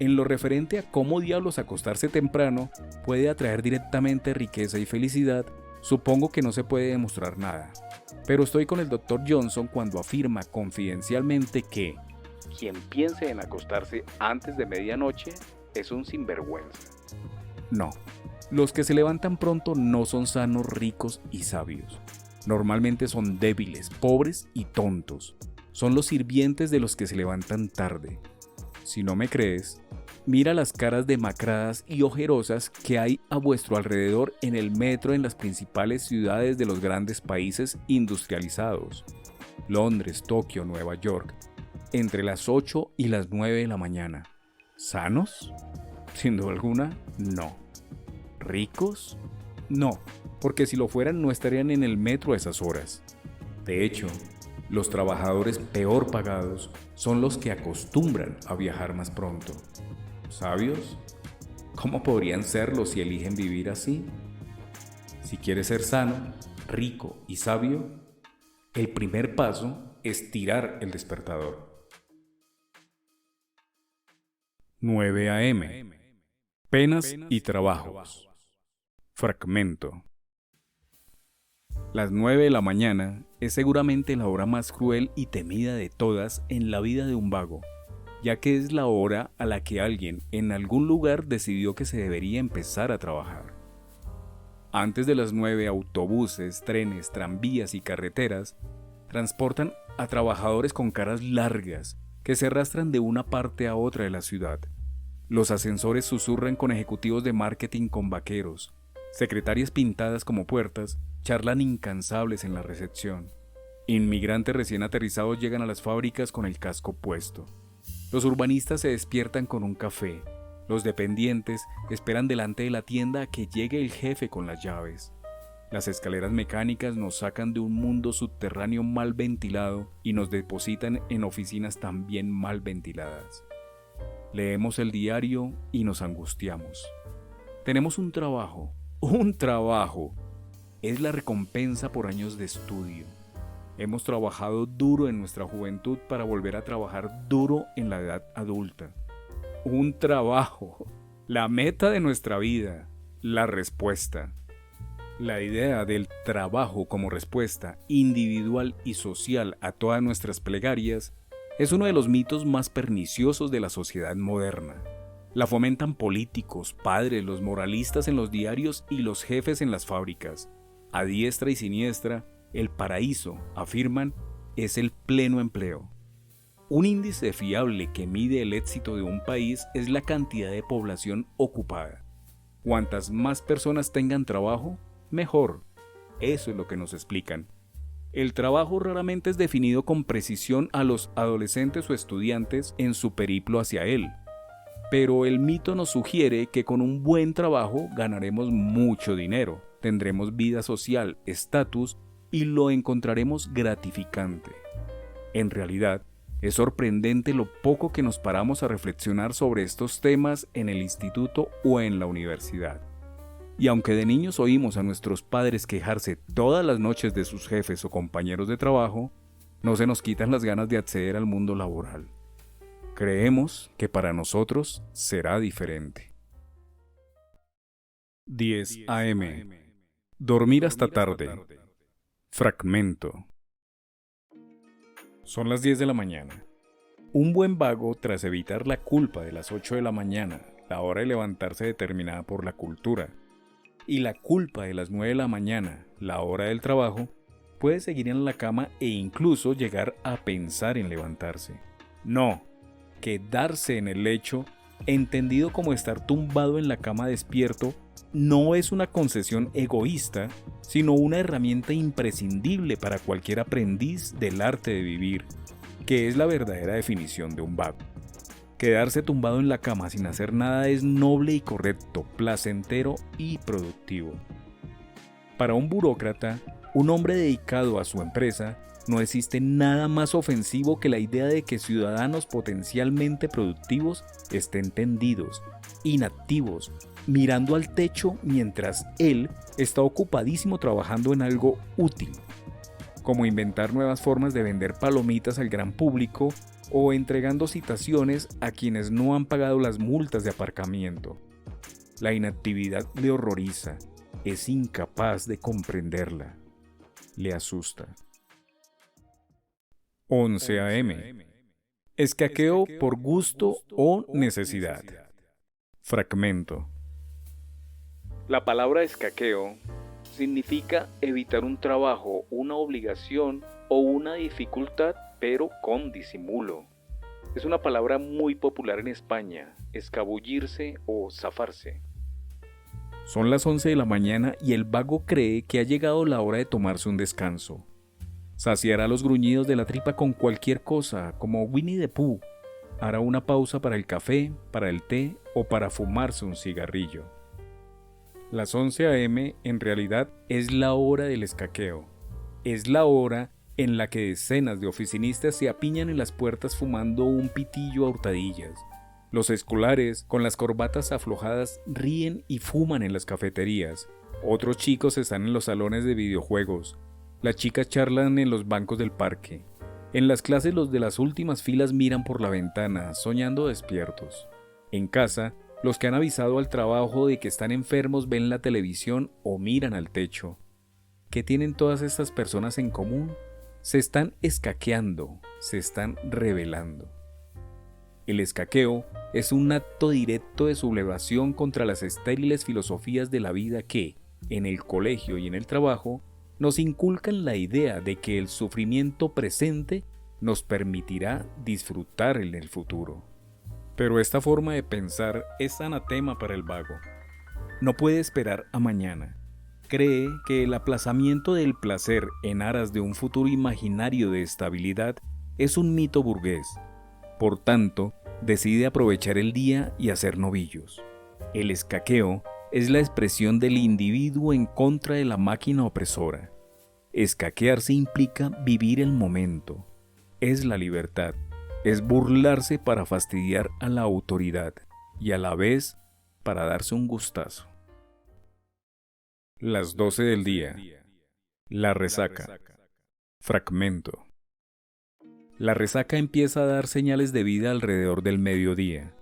En lo referente a cómo diablos acostarse temprano puede atraer directamente riqueza y felicidad, supongo que no se puede demostrar nada. Pero estoy con el Dr. Johnson cuando afirma confidencialmente que quien piense en acostarse antes de medianoche es un sinvergüenza. No, los que se levantan pronto no son sanos, ricos y sabios. Normalmente son débiles, pobres y tontos. Son los sirvientes de los que se levantan tarde. Si no me crees, mira las caras demacradas y ojerosas que hay a vuestro alrededor en el metro en las principales ciudades de los grandes países industrializados. Londres, Tokio, Nueva York, entre las 8 y las 9 de la mañana. ¿Sanos? Sin duda alguna, no. ¿Ricos? No, porque si lo fueran no estarían en el metro a esas horas. De hecho, los trabajadores peor pagados son los que acostumbran a viajar más pronto. ¿Sabios? ¿Cómo podrían serlo si eligen vivir así? Si quieres ser sano, rico y sabio, el primer paso es tirar el despertador. 9 a.m. Penas y trabajos. Fragmento. Las 9 de la mañana es seguramente la hora más cruel y temida de todas en la vida de un vago, ya que es la hora a la que alguien en algún lugar decidió que se debería empezar a trabajar. Antes de las 9, autobuses, trenes, tranvías y carreteras transportan a trabajadores con caras largas que se arrastran de una parte a otra de la ciudad. Los ascensores susurran con ejecutivos de marketing con vaqueros. Secretarias pintadas como puertas charlan incansables en la recepción. Inmigrantes recién aterrizados llegan a las fábricas con el casco puesto. Los urbanistas se despiertan con un café. Los dependientes esperan delante de la tienda a que llegue el jefe con las llaves. Las escaleras mecánicas nos sacan de un mundo subterráneo mal ventilado y nos depositan en oficinas también mal ventiladas. Leemos el diario y nos angustiamos. Tenemos un trabajo. ¡Un trabajo! Es la recompensa por años de estudio. Hemos trabajado duro en nuestra juventud para volver a trabajar duro en la edad adulta. Un trabajo. La meta de nuestra vida. La respuesta. La idea del trabajo como respuesta individual y social a todas nuestras plegarias es uno de los mitos más perniciosos de la sociedad moderna. La fomentan políticos, padres, los moralistas en los diarios y los jefes en las fábricas. A diestra y siniestra, el paraíso, afirman, es el pleno empleo. Un índice fiable que mide el éxito de un país es la cantidad de población ocupada. Cuantas más personas tengan trabajo, mejor. Eso es lo que nos explican. El trabajo raramente es definido con precisión a los adolescentes o estudiantes en su periplo hacia él. Pero el mito nos sugiere que con un buen trabajo ganaremos mucho dinero, tendremos vida social, estatus y lo encontraremos gratificante. En realidad, es sorprendente lo poco que nos paramos a reflexionar sobre estos temas en el instituto o en la universidad. Y aunque de niños oímos a nuestros padres quejarse todas las noches de sus jefes o compañeros de trabajo, no se nos quitan las ganas de acceder al mundo laboral. Creemos que para nosotros será diferente. 10 a.m. Dormir hasta tarde. Fragmento. Son las 10 de la mañana. Un buen vago, tras evitar la culpa de las 8 de la mañana, la hora de levantarse determinada por la cultura, y la culpa de las 9 de la mañana, la hora del trabajo, puede seguir en la cama e incluso llegar a pensar en levantarse. No, quedarse en el lecho, entendido como estar tumbado en la cama despierto, no es una concesión egoísta, sino una herramienta imprescindible para cualquier aprendiz del arte de vivir, que es la verdadera definición de un vago. Quedarse tumbado en la cama sin hacer nada es noble y correcto, placentero y productivo. Para un burócrata, un hombre dedicado a su empresa, no existe nada más ofensivo que la idea de que ciudadanos potencialmente productivos estén tendidos, inactivos, mirando al techo mientras él está ocupadísimo trabajando en algo útil, como inventar nuevas formas de vender palomitas al gran público o entregando citaciones a quienes no han pagado las multas de aparcamiento. La inactividad le horroriza, es incapaz de comprenderla, le asusta. 11 a.m. Escaqueo por gusto o necesidad. Fragmento. La palabra escaqueo significa evitar un trabajo, una obligación o una dificultad, pero con disimulo. Es una palabra muy popular en España, escabullirse o zafarse. Son las 11 de la mañana y el vago cree que ha llegado la hora de tomarse un descanso. Saciará los gruñidos de la tripa con cualquier cosa, como Winnie the Pooh. Hará una pausa para el café, para el té o para fumarse un cigarrillo. Las 11 a.m. en realidad es la hora del escaqueo. Es la hora en la que decenas de oficinistas se apiñan en las puertas fumando un pitillo a hurtadillas. Los escolares, con las corbatas aflojadas, ríen y fuman en las cafeterías. Otros chicos están en los salones de videojuegos. Las chicas charlan en los bancos del parque. En las clases los de las últimas filas miran por la ventana, soñando despiertos. En casa, los que han avisado al trabajo de que están enfermos ven la televisión o miran al techo. ¿Qué tienen todas estas personas en común? Se están escaqueando, se están rebelando. El escaqueo es un acto directo de sublevación contra las estériles filosofías de la vida que, en el colegio y en el trabajo, nos inculcan la idea de que el sufrimiento presente nos permitirá disfrutar en el futuro. Pero esta forma de pensar es anatema para el vago. No puede esperar a mañana. Cree que el aplazamiento del placer en aras de un futuro imaginario de estabilidad es un mito burgués. Por tanto, decide aprovechar el día y hacer novillos. El escaqueo es la expresión del individuo en contra de la máquina opresora. Escaquearse implica vivir el momento. Es la libertad. Es burlarse para fastidiar a la autoridad y a la vez para darse un gustazo. Las 12 del día. La resaca. Fragmento. La resaca empieza a dar señales de vida alrededor del mediodía.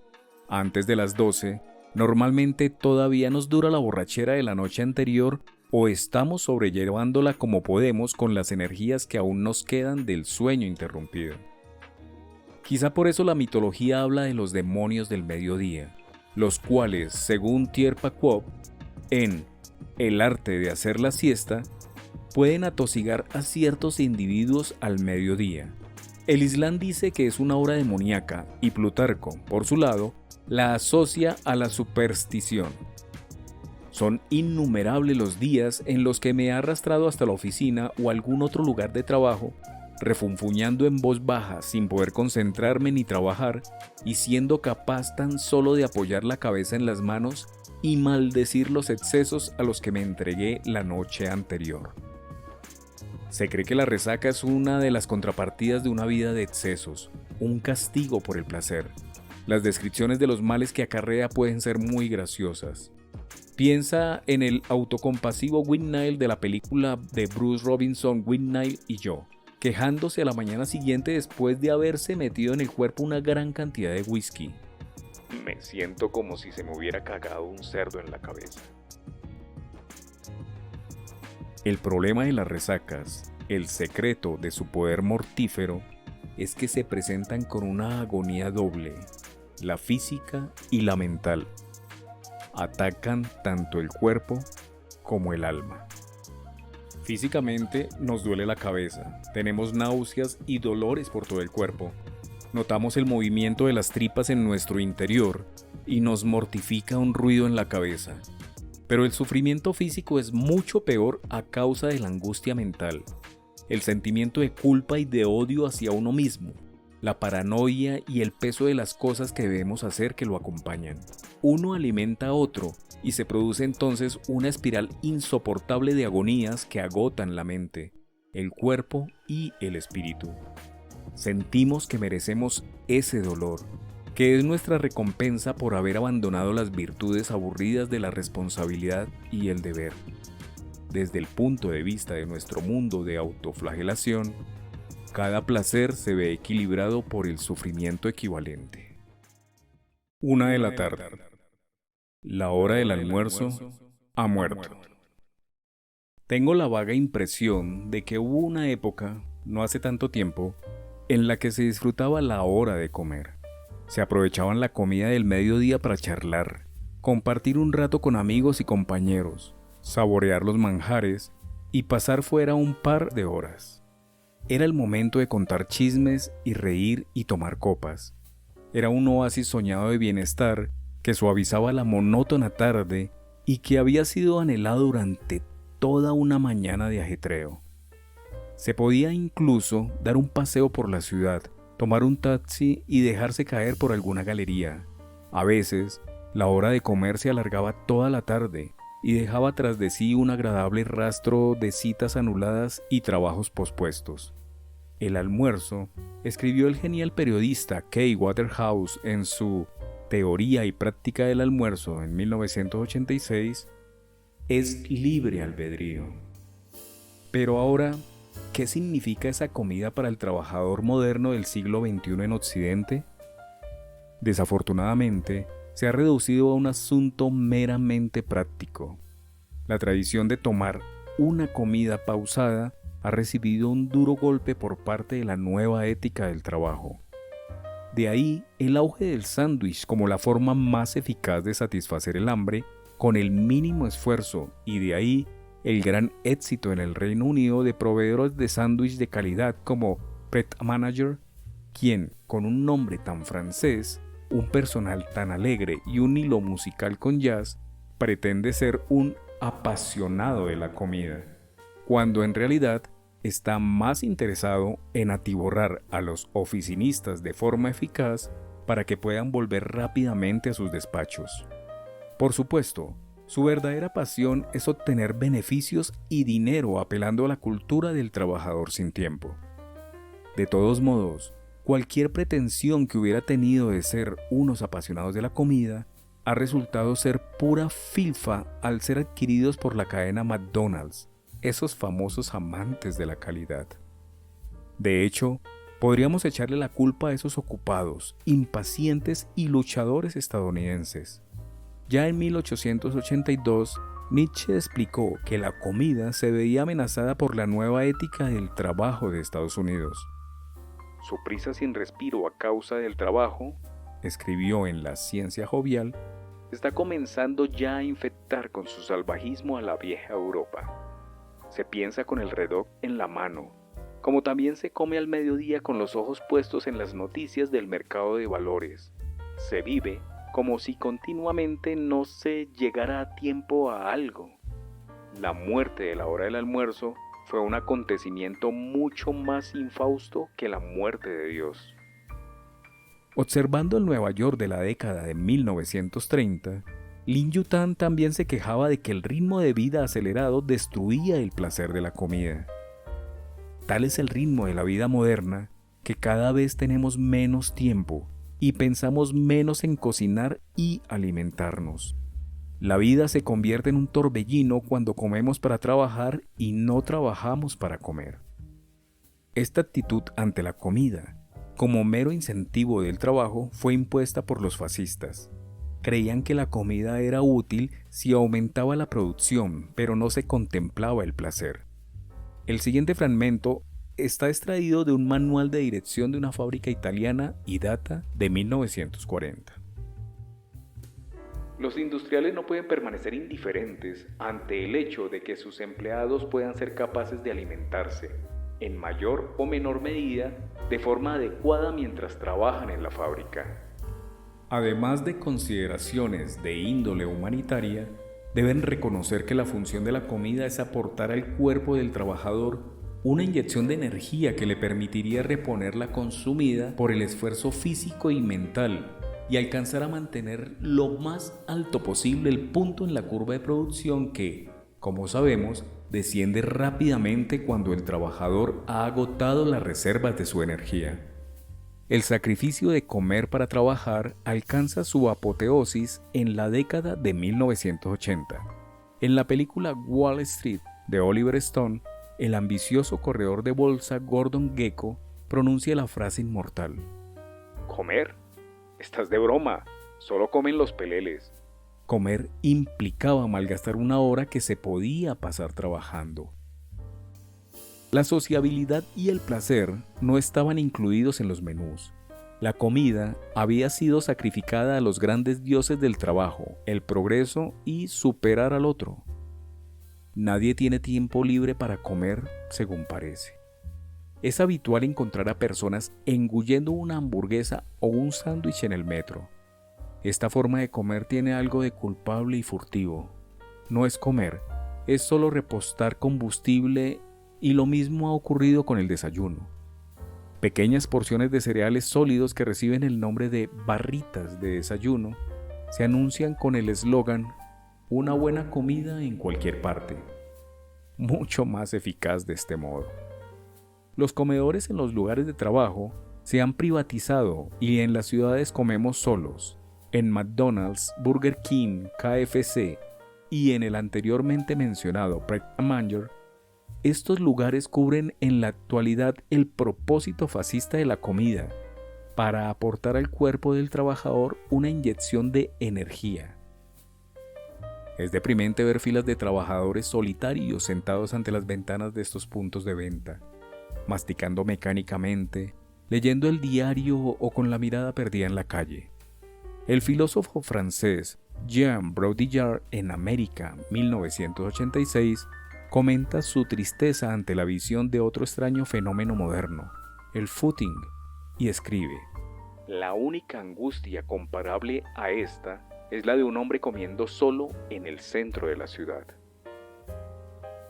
Antes de las 12, normalmente todavía nos dura la borrachera de la noche anterior o estamos sobrellevándola como podemos con las energías que aún nos quedan del sueño interrumpido. Quizá por eso la mitología habla de los demonios del mediodía, los cuales, según Tierpa-Quop, en El arte de hacer la siesta, pueden atosigar a ciertos individuos al mediodía. El Islam dice que es una hora demoníaca y Plutarco, por su lado, la asocia a la superstición. Son innumerables los días en los que me he arrastrado hasta la oficina o algún otro lugar de trabajo, refunfuñando en voz baja sin poder concentrarme ni trabajar y siendo capaz tan solo de apoyar la cabeza en las manos y maldecir los excesos a los que me entregué la noche anterior. Se cree que la resaca es una de las contrapartidas de una vida de excesos, un castigo por el placer. Las descripciones de los males que acarrea pueden ser muy graciosas. Piensa en el autocompasivo Windmill de la película de Bruce Robinson, Windmill y yo, quejándose a la mañana siguiente después de haberse metido en el cuerpo una gran cantidad de whisky. Me siento como si se me hubiera cagado un cerdo en la cabeza. El problema de las resacas, el secreto de su poder mortífero, es que se presentan con una agonía doble, la física y la mental. Atacan tanto el cuerpo como el alma. Físicamente nos duele la cabeza, tenemos náuseas y dolores por todo el cuerpo. Notamos el movimiento de las tripas en nuestro interior y nos mortifica un ruido en la cabeza. Pero el sufrimiento físico es mucho peor a causa de la angustia mental, el sentimiento de culpa y de odio hacia uno mismo, la paranoia y el peso de las cosas que debemos hacer que lo acompañan. Uno alimenta a otro y se produce entonces una espiral insoportable de agonías que agotan la mente, el cuerpo y el espíritu. Sentimos que merecemos ese dolor, que es nuestra recompensa por haber abandonado las virtudes aburridas de la responsabilidad y el deber. Desde el punto de vista de nuestro mundo de autoflagelación, cada placer se ve equilibrado por el sufrimiento equivalente. 1 de la tarde. La hora del almuerzo ha muerto. Tengo la vaga impresión de que hubo una época, no hace tanto tiempo, en la que se disfrutaba la hora de comer. Se aprovechaban la comida del mediodía para charlar, compartir un rato con amigos y compañeros, saborear los manjares y pasar fuera un par de horas. Era el momento de contar chismes y reír y tomar copas. Era un oasis soñado de bienestar que suavizaba la monótona tarde y que había sido anhelado durante toda una mañana de ajetreo. Se podía incluso dar un paseo por la ciudad, tomar un taxi y dejarse caer por alguna galería. A veces, la hora de comer se alargaba toda la tarde y dejaba tras de sí un agradable rastro de citas anuladas y trabajos pospuestos. El almuerzo, escribió el genial periodista Kay Waterhouse en su Teoría y Práctica del Almuerzo en 1986, es libre albedrío. Pero ahora, ¿qué significa esa comida para el trabajador moderno del siglo XXI en Occidente? Desafortunadamente, se ha reducido a un asunto meramente práctico. La tradición de tomar una comida pausada ha recibido un duro golpe por parte de la nueva ética del trabajo. De ahí el auge del sándwich como la forma más eficaz de satisfacer el hambre con el mínimo esfuerzo, y de ahí el gran éxito en el Reino Unido de proveedores de sándwich de calidad como Pret A Manger, quien, con un nombre tan francés, un personal tan alegre y un hilo musical con jazz, pretende ser un apasionado de la comida, cuando en realidad está más interesado en atiborrar a los oficinistas de forma eficaz para que puedan volver rápidamente a sus despachos. Por supuesto, su verdadera pasión es obtener beneficios y dinero apelando a la cultura del trabajador sin tiempo. De todos modos, cualquier pretensión que hubiera tenido de ser unos apasionados de la comida ha resultado ser pura filfa al ser adquiridos por la cadena McDonald's, esos famosos amantes de la calidad. De hecho, podríamos echarle la culpa a esos ocupados, impacientes y luchadores estadounidenses. Ya en 1882, Nietzsche explicó que la comida se veía amenazada por la nueva ética del trabajo de Estados Unidos. Su prisa sin respiro a causa del trabajo, escribió en La Ciencia Jovial, está comenzando ya a infectar con su salvajismo a la vieja Europa. Se piensa con el reloj en la mano, como también se come al mediodía con los ojos puestos en las noticias del mercado de valores. Se vive como si continuamente no se llegara a tiempo a algo. La muerte de la hora del almuerzo fue un acontecimiento mucho más infausto que la muerte de Dios. Observando el Nueva York de la década de 1930, Lin Yutang también se quejaba de que el ritmo de vida acelerado destruía el placer de la comida. Tal es el ritmo de la vida moderna que cada vez tenemos menos tiempo y pensamos menos en cocinar y alimentarnos. La vida se convierte en un torbellino cuando comemos para trabajar y no trabajamos para comer. Esta actitud ante la comida, como mero incentivo del trabajo, fue impuesta por los fascistas. Creían que la comida era útil si aumentaba la producción, pero no se contemplaba el placer. El siguiente fragmento está extraído de un manual de dirección de una fábrica italiana y data de 1940. Los industriales no pueden permanecer indiferentes ante el hecho de que sus empleados puedan ser capaces de alimentarse, en mayor o menor medida, de forma adecuada mientras trabajan en la fábrica. Además de consideraciones de índole humanitaria, deben reconocer que la función de la comida es aportar al cuerpo del trabajador una inyección de energía que le permitiría reponer la consumida por el esfuerzo físico y mental y alcanzar a mantener lo más alto posible el punto en la curva de producción que, como sabemos, desciende rápidamente cuando el trabajador ha agotado las reservas de su energía. El sacrificio de comer para trabajar alcanza su apoteosis en la década de 1980. En la película Wall Street de Oliver Stone, el ambicioso corredor de bolsa Gordon Gekko pronuncia la frase inmortal: ¿Comer? Estás de broma, solo comen los peleles. Comer implicaba malgastar una hora que se podía pasar trabajando. La sociabilidad y el placer no estaban incluidos en los menús. La comida había sido sacrificada a los grandes dioses del trabajo, el progreso y superar al otro. Nadie tiene tiempo libre para comer, según parece. Es habitual encontrar a personas engullendo una hamburguesa o un sándwich en el metro. Esta forma de comer tiene algo de culpable y furtivo. No es comer, es solo repostar combustible, y lo mismo ha ocurrido con el desayuno. Pequeñas porciones de cereales sólidos que reciben el nombre de barritas de desayuno se anuncian con el eslogan "una buena comida en cualquier parte". Mucho más eficaz de este modo. Los comedores en los lugares de trabajo se han privatizado y en las ciudades comemos solos. En McDonald's, Burger King, KFC y en el anteriormente mencionado Pret a Manger, estos lugares cubren en la actualidad el propósito fascista de la comida, para aportar al cuerpo del trabajador una inyección de energía. Es deprimente ver filas de trabajadores solitarios sentados ante las ventanas de estos puntos de venta, masticando mecánicamente, leyendo el diario o con la mirada perdida en la calle. El filósofo francés Jean Baudrillard en América, 1986, comenta su tristeza ante la visión de otro extraño fenómeno moderno, el footing, y escribe: La única angustia comparable a esta es la de un hombre comiendo solo en el centro de la ciudad.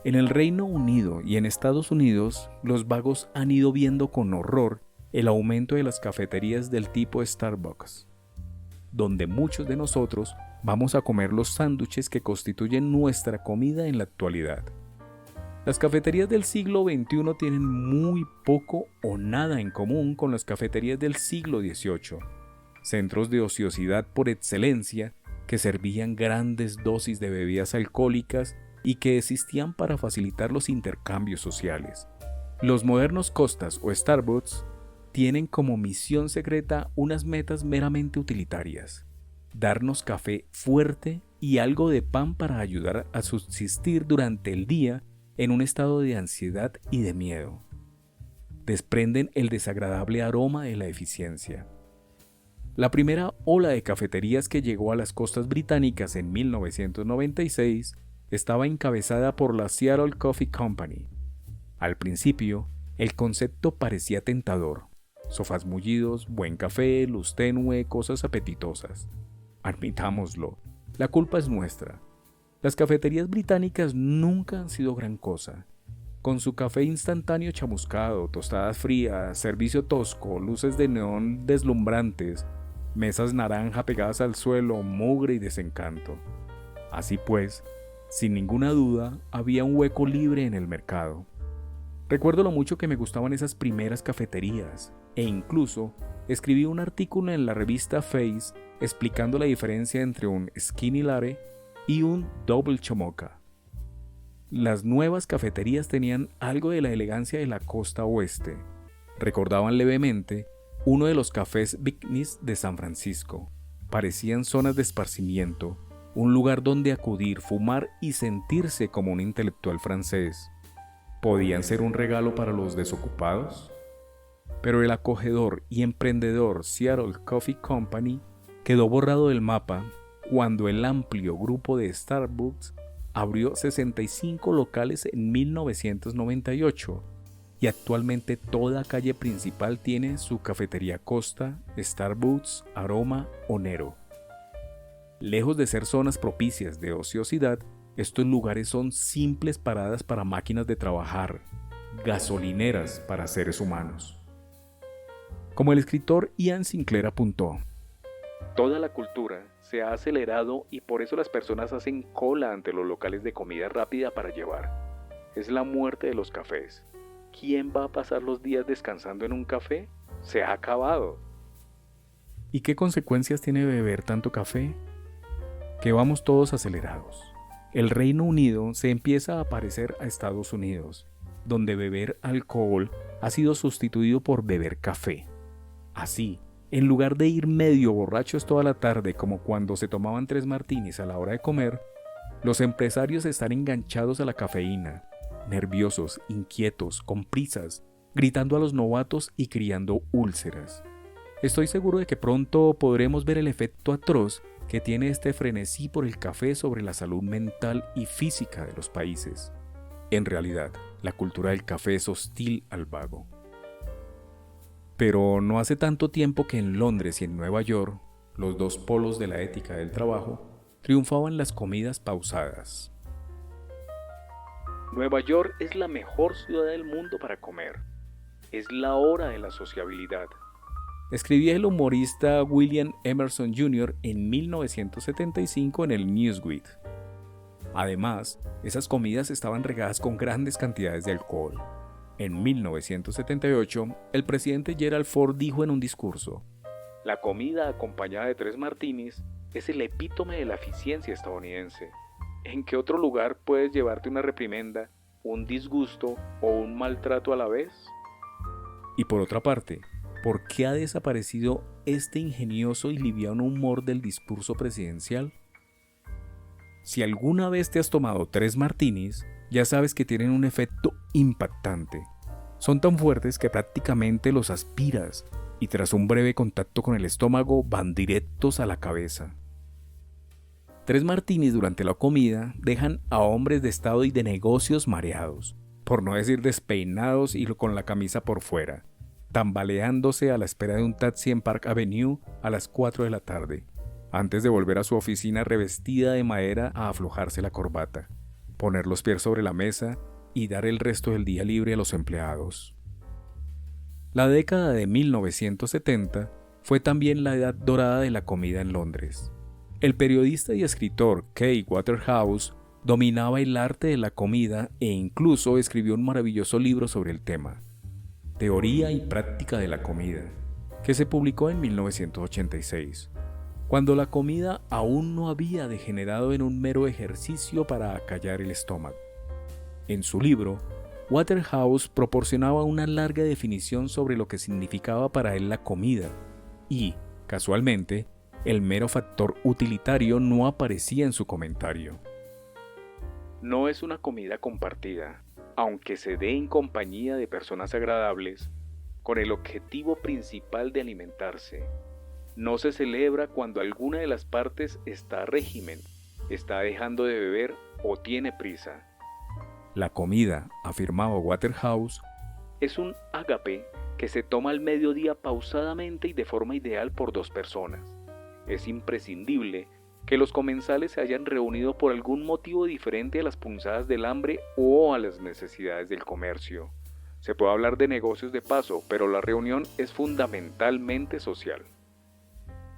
En el Reino Unido y en Estados Unidos, los vagos han ido viendo con horror el aumento de las cafeterías del tipo Starbucks, donde muchos de nosotros vamos a comer los sándwiches que constituyen nuestra comida en la actualidad. Las cafeterías del siglo XXI tienen muy poco o nada en común con las cafeterías del siglo XVIII, centros de ociosidad por excelencia que servían grandes dosis de bebidas alcohólicas y que existían para facilitar los intercambios sociales. Los modernos Costas o Starbucks tienen como misión secreta unas metas meramente utilitarias: darnos café fuerte y algo de pan para ayudar a subsistir durante el día en un estado de ansiedad y de miedo. Desprenden el desagradable aroma de la eficiencia. La primera ola de cafeterías que llegó a las costas británicas en 1996 estaba encabezada por la Seattle Coffee Company. Al principio, el concepto parecía tentador: sofás mullidos, buen café, luz tenue, cosas apetitosas. Admitámoslo, la culpa es nuestra. Las cafeterías británicas nunca han sido gran cosa. Con su café instantáneo chamuscado, tostadas frías, servicio tosco, luces de neón deslumbrantes, mesas naranja pegadas al suelo, mugre y desencanto. Así pues, sin ninguna duda, había un hueco libre en el mercado. Recuerdo lo mucho que me gustaban esas primeras cafeterías, e incluso escribí un artículo en la revista Face explicando la diferencia entre un Skinny Latte y un Double Mocha. Las nuevas cafeterías tenían algo de la elegancia de la costa oeste. Recordaban levemente uno de los cafés Big de San Francisco. Parecían zonas de esparcimiento, un lugar donde acudir, fumar y sentirse como un intelectual francés. ¿Podían ser un regalo para los desocupados? Pero el acogedor y emprendedor Seattle Coffee Company quedó borrado del mapa cuando el amplio grupo de Starbucks abrió 65 locales en 1998 y actualmente toda calle principal tiene su cafetería Costa, Starbucks, Aroma o Nero. Lejos de ser zonas propicias de ociosidad, estos lugares son simples paradas para máquinas de trabajar, gasolineras para seres humanos. Como el escritor Ian Sinclair apuntó, toda la cultura se ha acelerado y por eso las personas hacen cola ante los locales de comida rápida para llevar. Es la muerte de los cafés. ¿Quién va a pasar los días descansando en un café? Se ha acabado. ¿Y qué consecuencias tiene beber tanto café? Que vamos todos acelerados. El Reino Unido se empieza a parecer a Estados Unidos, donde beber alcohol ha sido sustituido por beber café. Así, en lugar de ir medio borrachos toda la tarde como cuando se tomaban 3 martinis a la hora de comer, los empresarios están enganchados a la cafeína, nerviosos, inquietos, con prisas, gritando a los novatos y criando úlceras. Estoy seguro de que pronto podremos ver el efecto atroz que tiene este frenesí por el café sobre la salud mental y física de los países. En realidad, la cultura del café es hostil al vago. Pero no hace tanto tiempo que en Londres y en Nueva York, los dos polos de la ética del trabajo, triunfaban las comidas pausadas. Nueva York es la mejor ciudad del mundo para comer. Es la hora de la sociabilidad. Escribía el humorista William Emerson Jr. en 1975 en el Newsweek. Además, esas comidas estaban regadas con grandes cantidades de alcohol. En 1978, el presidente Gerald Ford dijo en un discurso: "La comida acompañada de 3 martinis es el epítome de la eficiencia estadounidense. ¿En qué otro lugar puedes llevarte una reprimenda, un disgusto o un maltrato a la vez?". Y por otra parte, ¿por qué ha desaparecido este ingenioso y liviano humor del discurso presidencial? Si alguna vez te has tomado 3 martinis, ya sabes que tienen un efecto impactante. Son tan fuertes que prácticamente los aspiras y tras un breve contacto con el estómago van directos a la cabeza. 3 martinis durante la comida dejan a hombres de estado y de negocios mareados, por no decir despeinados y con la camisa por fuera, tambaleándose a la espera de un taxi en Park Avenue a las 4 de la tarde, antes de volver a su oficina revestida de madera a aflojarse la corbata, poner los pies sobre la mesa y dar el resto del día libre a los empleados. La década de 1970 fue también la edad dorada de la comida en Londres. El periodista y escritor Kay Waterhouse dominaba el arte de la comida e incluso escribió un maravilloso libro sobre el tema, Teoría y Práctica de la Comida, que se publicó en 1986, cuando la comida aún no había degenerado en un mero ejercicio para acallar el estómago. En su libro, Waterhouse proporcionaba una larga definición sobre lo que significaba para él la comida y, casualmente, el mero factor utilitario no aparecía en su comentario. No es una comida compartida, aunque se dé en compañía de personas agradables, con el objetivo principal de alimentarse. No se celebra cuando alguna de las partes está a régimen, está dejando de beber o tiene prisa. La comida, afirmaba Waterhouse, es un ágape que se toma al mediodía pausadamente y de forma ideal por 2 personas. Es imprescindible que los comensales se hayan reunido por algún motivo diferente a las punzadas del hambre o a las necesidades del comercio. Se puede hablar de negocios de paso, pero la reunión es fundamentalmente social.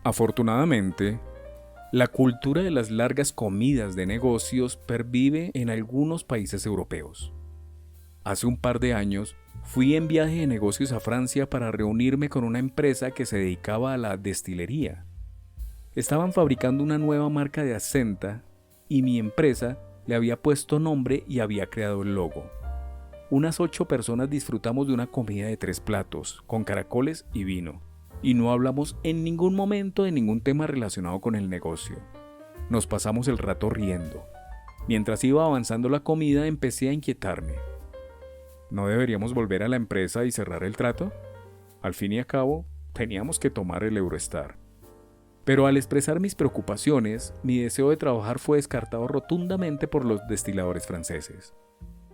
Afortunadamente, la cultura de las largas comidas de negocios pervive en algunos países europeos. Hace un par de años, fui en viaje de negocios a Francia para reunirme con una empresa que se dedicaba a la destilería. Estaban fabricando una nueva marca de absenta y mi empresa le había puesto nombre y había creado el logo. Unas 8 personas disfrutamos de una comida de 3 platos, con caracoles y vino, y no hablamos en ningún momento de ningún tema relacionado con el negocio. Nos pasamos el rato riendo. Mientras iba avanzando la comida empecé a inquietarme. ¿No deberíamos volver a la empresa y cerrar el trato? Al fin y al cabo, teníamos que tomar el Eurostar. Pero al expresar mis preocupaciones, mi deseo de trabajar fue descartado rotundamente por los destiladores franceses.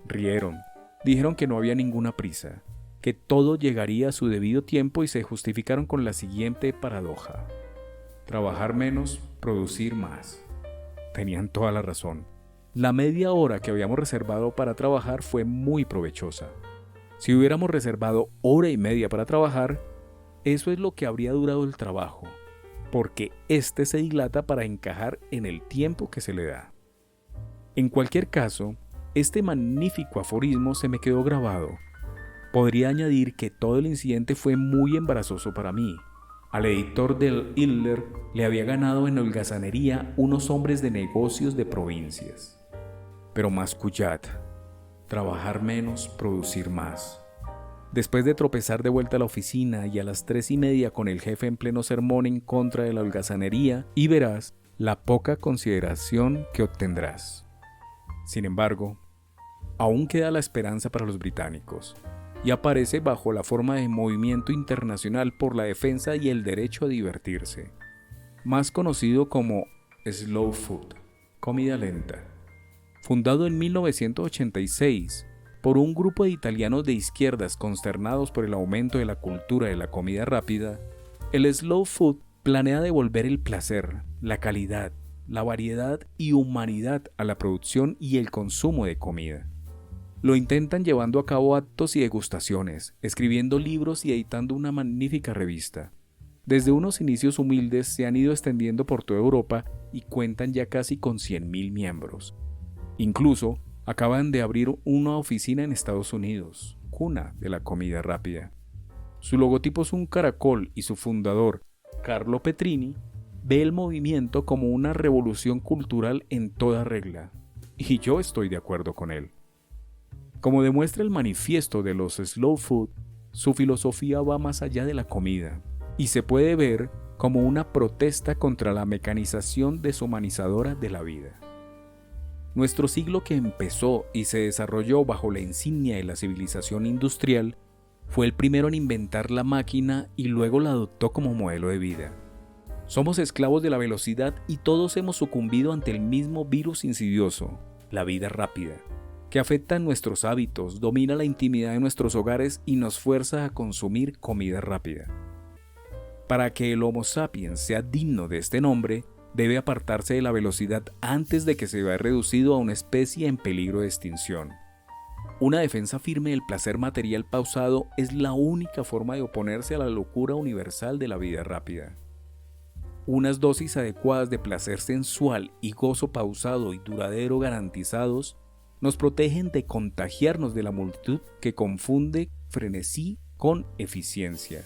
Rieron, dijeron que no había ninguna prisa, que todo llegaría a su debido tiempo y se justificaron con la siguiente paradoja: trabajar menos, producir más. Tenían toda la razón. La media hora que habíamos reservado para trabajar fue muy provechosa. Si hubiéramos reservado hora y media para trabajar, eso es lo que habría durado el trabajo, porque éste se dilata para encajar en el tiempo que se le da. En cualquier caso, este magnífico aforismo se me quedó grabado. Podría añadir que todo el incidente fue muy embarazoso para mí. Al editor del Hitler le había ganado en holgazanería unos hombres de negocios de provincias. Pero mascullat, trabajar menos, producir más. Después de tropezar de vuelta a la oficina y a las 3:30 con el jefe en pleno sermón en contra de la holgazanería, y verás la poca consideración que obtendrás. Sin embargo, aún queda la esperanza para los británicos, y aparece bajo la forma de Movimiento Internacional por la Defensa y el Derecho a Divertirse, más conocido como Slow Food, comida lenta. Fundado en 1986 por un grupo de italianos de izquierdas consternados por el aumento de la cultura de la comida rápida, el Slow Food planea devolver el placer, la calidad, la variedad y humanidad a la producción y el consumo de comida. Lo intentan llevando a cabo actos y degustaciones, escribiendo libros y editando una magnífica revista. Desde unos inicios humildes se han ido extendiendo por toda Europa y cuentan ya casi con 100.000 miembros. Incluso acaban de abrir una oficina en Estados Unidos, cuna de la comida rápida. Su logotipo es un caracol y su fundador, Carlo Petrini, ve el movimiento como una revolución cultural en toda regla, y yo estoy de acuerdo con él. Como demuestra el manifiesto de los Slow Food, su filosofía va más allá de la comida, y se puede ver como una protesta contra la mecanización deshumanizadora de la vida. Nuestro siglo, que empezó y se desarrolló bajo la insignia de la civilización industrial, fue el primero en inventar la máquina y luego la adoptó como modelo de vida. Somos esclavos de la velocidad y todos hemos sucumbido ante el mismo virus insidioso, la vida rápida, que afecta nuestros hábitos, domina la intimidad de nuestros hogares y nos fuerza a consumir comida rápida. Para que el Homo sapiens sea digno de este nombre, debe apartarse de la velocidad antes de que se vea reducido a una especie en peligro de extinción. Una defensa firme del placer material pausado es la única forma de oponerse a la locura universal de la vida rápida. Unas dosis adecuadas de placer sensual y gozo pausado y duradero garantizados nos protegen de contagiarnos de la multitud que confunde frenesí con eficiencia.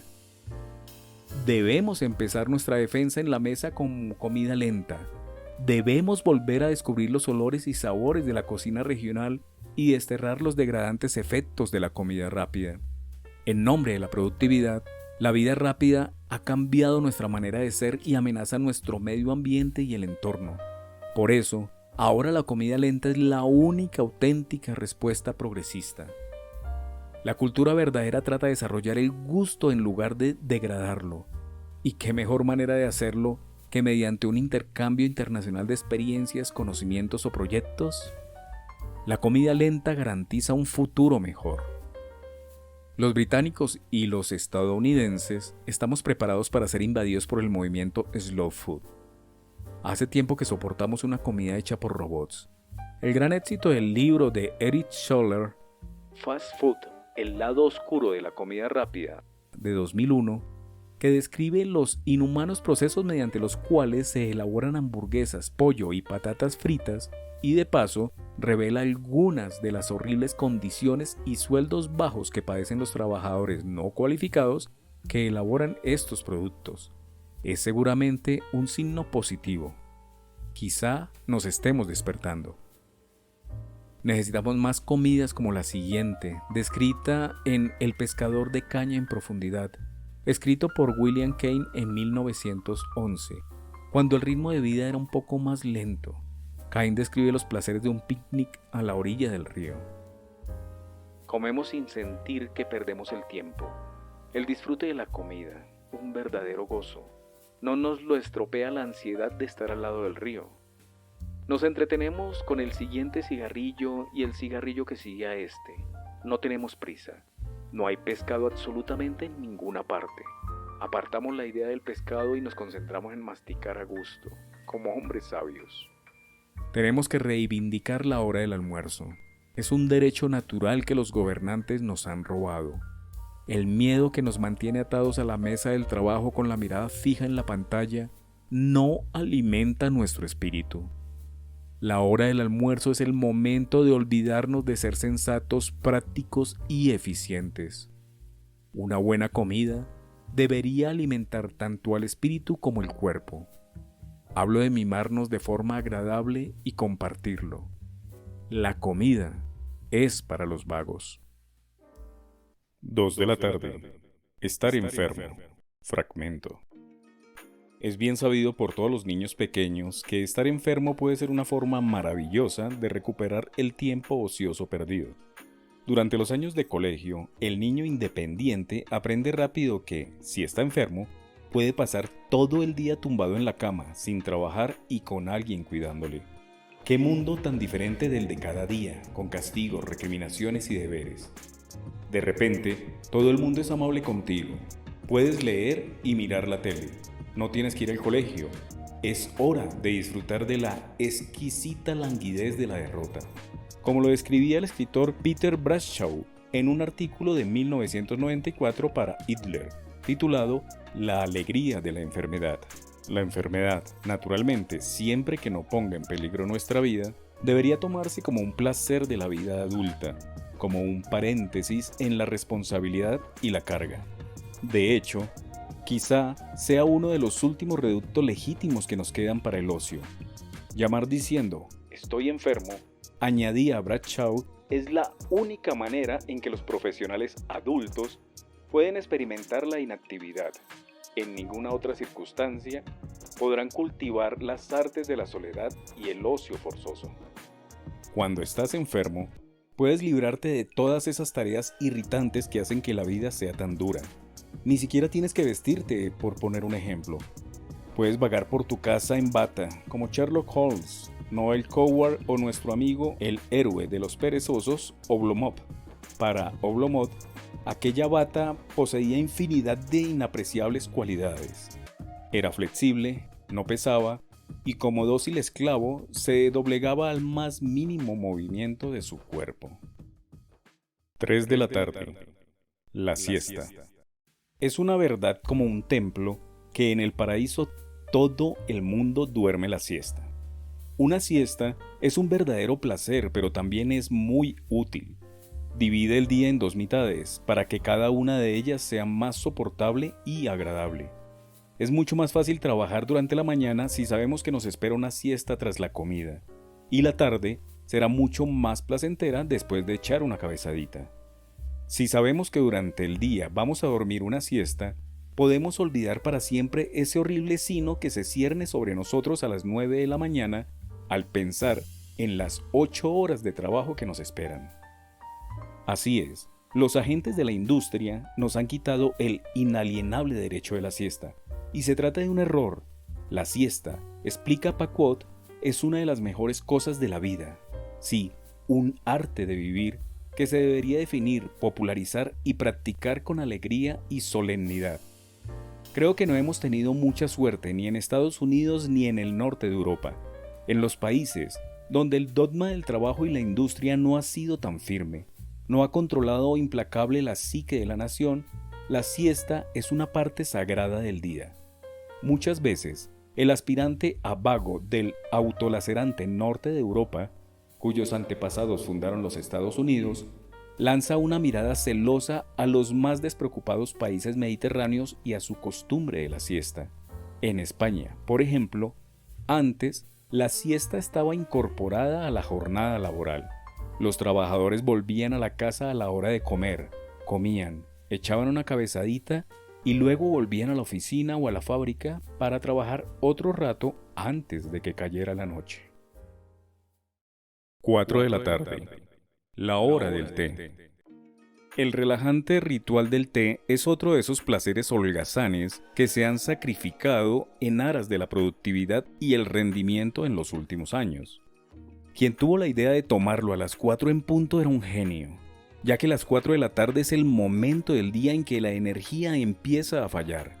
Debemos empezar nuestra defensa en la mesa con comida lenta. Debemos volver a descubrir los olores y sabores de la cocina regional y desterrar los degradantes efectos de la comida rápida. En nombre de la productividad, la vida rápida ha cambiado nuestra manera de ser y amenaza nuestro medio ambiente y el entorno. Por eso, ahora la comida lenta es la única auténtica respuesta progresista. La cultura verdadera trata de desarrollar el gusto en lugar de degradarlo. ¿Y qué mejor manera de hacerlo que mediante un intercambio internacional de experiencias, conocimientos o proyectos? La comida lenta garantiza un futuro mejor. Los británicos y los estadounidenses estamos preparados para ser invadidos por el movimiento Slow Food. Hace tiempo que soportamos una comida hecha por robots. El gran éxito del libro de Eric Scholler, Fast Food, el lado oscuro de la comida rápida, de 2001, que describe los inhumanos procesos mediante los cuales se elaboran hamburguesas, pollo y patatas fritas, y de paso revela algunas de las horribles condiciones y sueldos bajos que padecen los trabajadores no cualificados que elaboran estos productos. Es seguramente un signo positivo. Quizá nos estemos despertando. Necesitamos más comidas como la siguiente, descrita en El pescador de caña en profundidad, escrito por William Kane en 1911, cuando el ritmo de vida era un poco más lento. Kane describe los placeres de un picnic a la orilla del río. Comemos sin sentir que perdemos el tiempo. El disfrute de la comida, un verdadero gozo. No nos lo estropea la ansiedad de estar al lado del río. Nos entretenemos con el siguiente cigarrillo y el cigarrillo que sigue a este. No tenemos prisa. No hay pescado absolutamente en ninguna parte. Apartamos la idea del pescado y nos concentramos en masticar a gusto, como hombres sabios. Tenemos que reivindicar la hora del almuerzo. Es un derecho natural que los gobernantes nos han robado. El miedo que nos mantiene atados a la mesa del trabajo con la mirada fija en la pantalla no alimenta nuestro espíritu. La hora del almuerzo es el momento de olvidarnos de ser sensatos, prácticos y eficientes. Una buena comida debería alimentar tanto al espíritu como el cuerpo. Hablo de mimarnos de forma agradable y compartirlo. La comida es para los vagos. 2 de la tarde. Estar enfermo. Fragmento. Es bien sabido por todos los niños pequeños que estar enfermo puede ser una forma maravillosa de recuperar el tiempo ocioso perdido. Durante los años de colegio, el niño independiente aprende rápido que, si está enfermo, puede pasar todo el día tumbado en la cama, sin trabajar y con alguien cuidándole. ¡Qué mundo tan diferente del de cada día, con castigos, recriminaciones y deberes! De repente, todo el mundo es amable contigo. Puedes leer y mirar la tele. No tienes que ir al colegio. Es hora de disfrutar de la exquisita languidez de la derrota. Como lo describía el escritor Peter Bradshaw en un artículo de 1994 para Idler, titulado La alegría de la enfermedad. La enfermedad, naturalmente, siempre que no ponga en peligro nuestra vida, debería tomarse como un placer de la vida adulta, como un paréntesis en la responsabilidad y la carga. De hecho, quizá sea uno de los últimos reductos legítimos que nos quedan para el ocio. Llamar diciendo, estoy enfermo, añadía Bradshaw, es la única manera en que los profesionales adultos pueden experimentar la inactividad. En ninguna otra circunstancia podrán cultivar las artes de la soledad y el ocio forzoso. Cuando estás enfermo, puedes librarte de todas esas tareas irritantes que hacen que la vida sea tan dura. Ni siquiera tienes que vestirte, por poner un ejemplo. Puedes vagar por tu casa en bata, como Sherlock Holmes, Noel Coward o nuestro amigo el héroe de los perezosos, Oblomov. Para Oblomov, aquella bata poseía infinidad de inapreciables cualidades. Era flexible, no pesaba, y como dócil esclavo se doblegaba al más mínimo movimiento de su cuerpo. 3 de la tarde. La siesta. Es una verdad como un templo que en el paraíso todo el mundo duerme la siesta. Una siesta es un verdadero placer, pero también es muy útil. Divide el día en dos mitades para que cada una de ellas sea más soportable y agradable. Es mucho más fácil trabajar durante la mañana si sabemos que nos espera una siesta tras la comida, y la tarde será mucho más placentera después de echar una cabezadita. Si sabemos que durante el día vamos a dormir una siesta, podemos olvidar para siempre ese horrible sino que se cierne sobre nosotros a las 9 de la mañana al pensar en las 8 horas de trabajo que nos esperan. Así es, los agentes de la industria nos han quitado el inalienable derecho de la siesta, y se trata de un error. La siesta, explica Paquot, es una de las mejores cosas de la vida. Sí, un arte de vivir que se debería definir, popularizar y practicar con alegría y solemnidad. Creo que no hemos tenido mucha suerte ni en Estados Unidos ni en el norte de Europa, en los países donde el dogma del trabajo y la industria no ha sido tan firme, no ha controlado implacable la psique de la nación. La siesta es una parte sagrada del día. Muchas veces, el aspirante a vago del autolacerante norte de Europa, cuyos antepasados fundaron los Estados Unidos, lanza una mirada celosa a los más despreocupados países mediterráneos y a su costumbre de la siesta. En España, por ejemplo, antes la siesta estaba incorporada a la jornada laboral. Los trabajadores volvían a la casa a la hora de comer, comían, echaban una cabezadita y luego volvían a la oficina o a la fábrica para trabajar otro rato antes de que cayera la noche. 4 de la tarde. La hora del té. El relajante ritual del té es otro de esos placeres holgazanes que se han sacrificado en aras de la productividad y el rendimiento en los últimos años. Quien tuvo la idea de tomarlo a las 4 en punto era un genio, ya que las 4 de la tarde es el momento del día en que la energía empieza a fallar.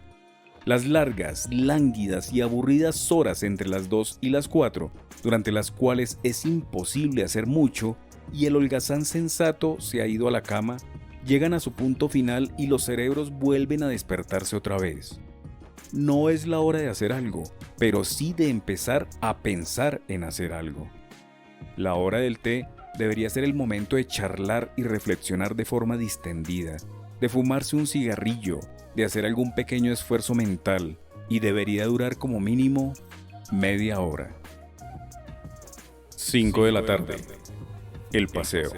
Las largas, lánguidas y aburridas horas entre las 2 y las 4, durante las cuales es imposible hacer mucho y el holgazán sensato se ha ido a la cama, llegan a su punto final y los cerebros vuelven a despertarse otra vez. No es la hora de hacer algo, pero sí de empezar a pensar en hacer algo. La hora del té debería ser el momento de charlar y reflexionar de forma distendida, de fumarse un cigarrillo, de hacer algún pequeño esfuerzo mental, y debería durar como mínimo media hora. 5 de la tarde. El paseo.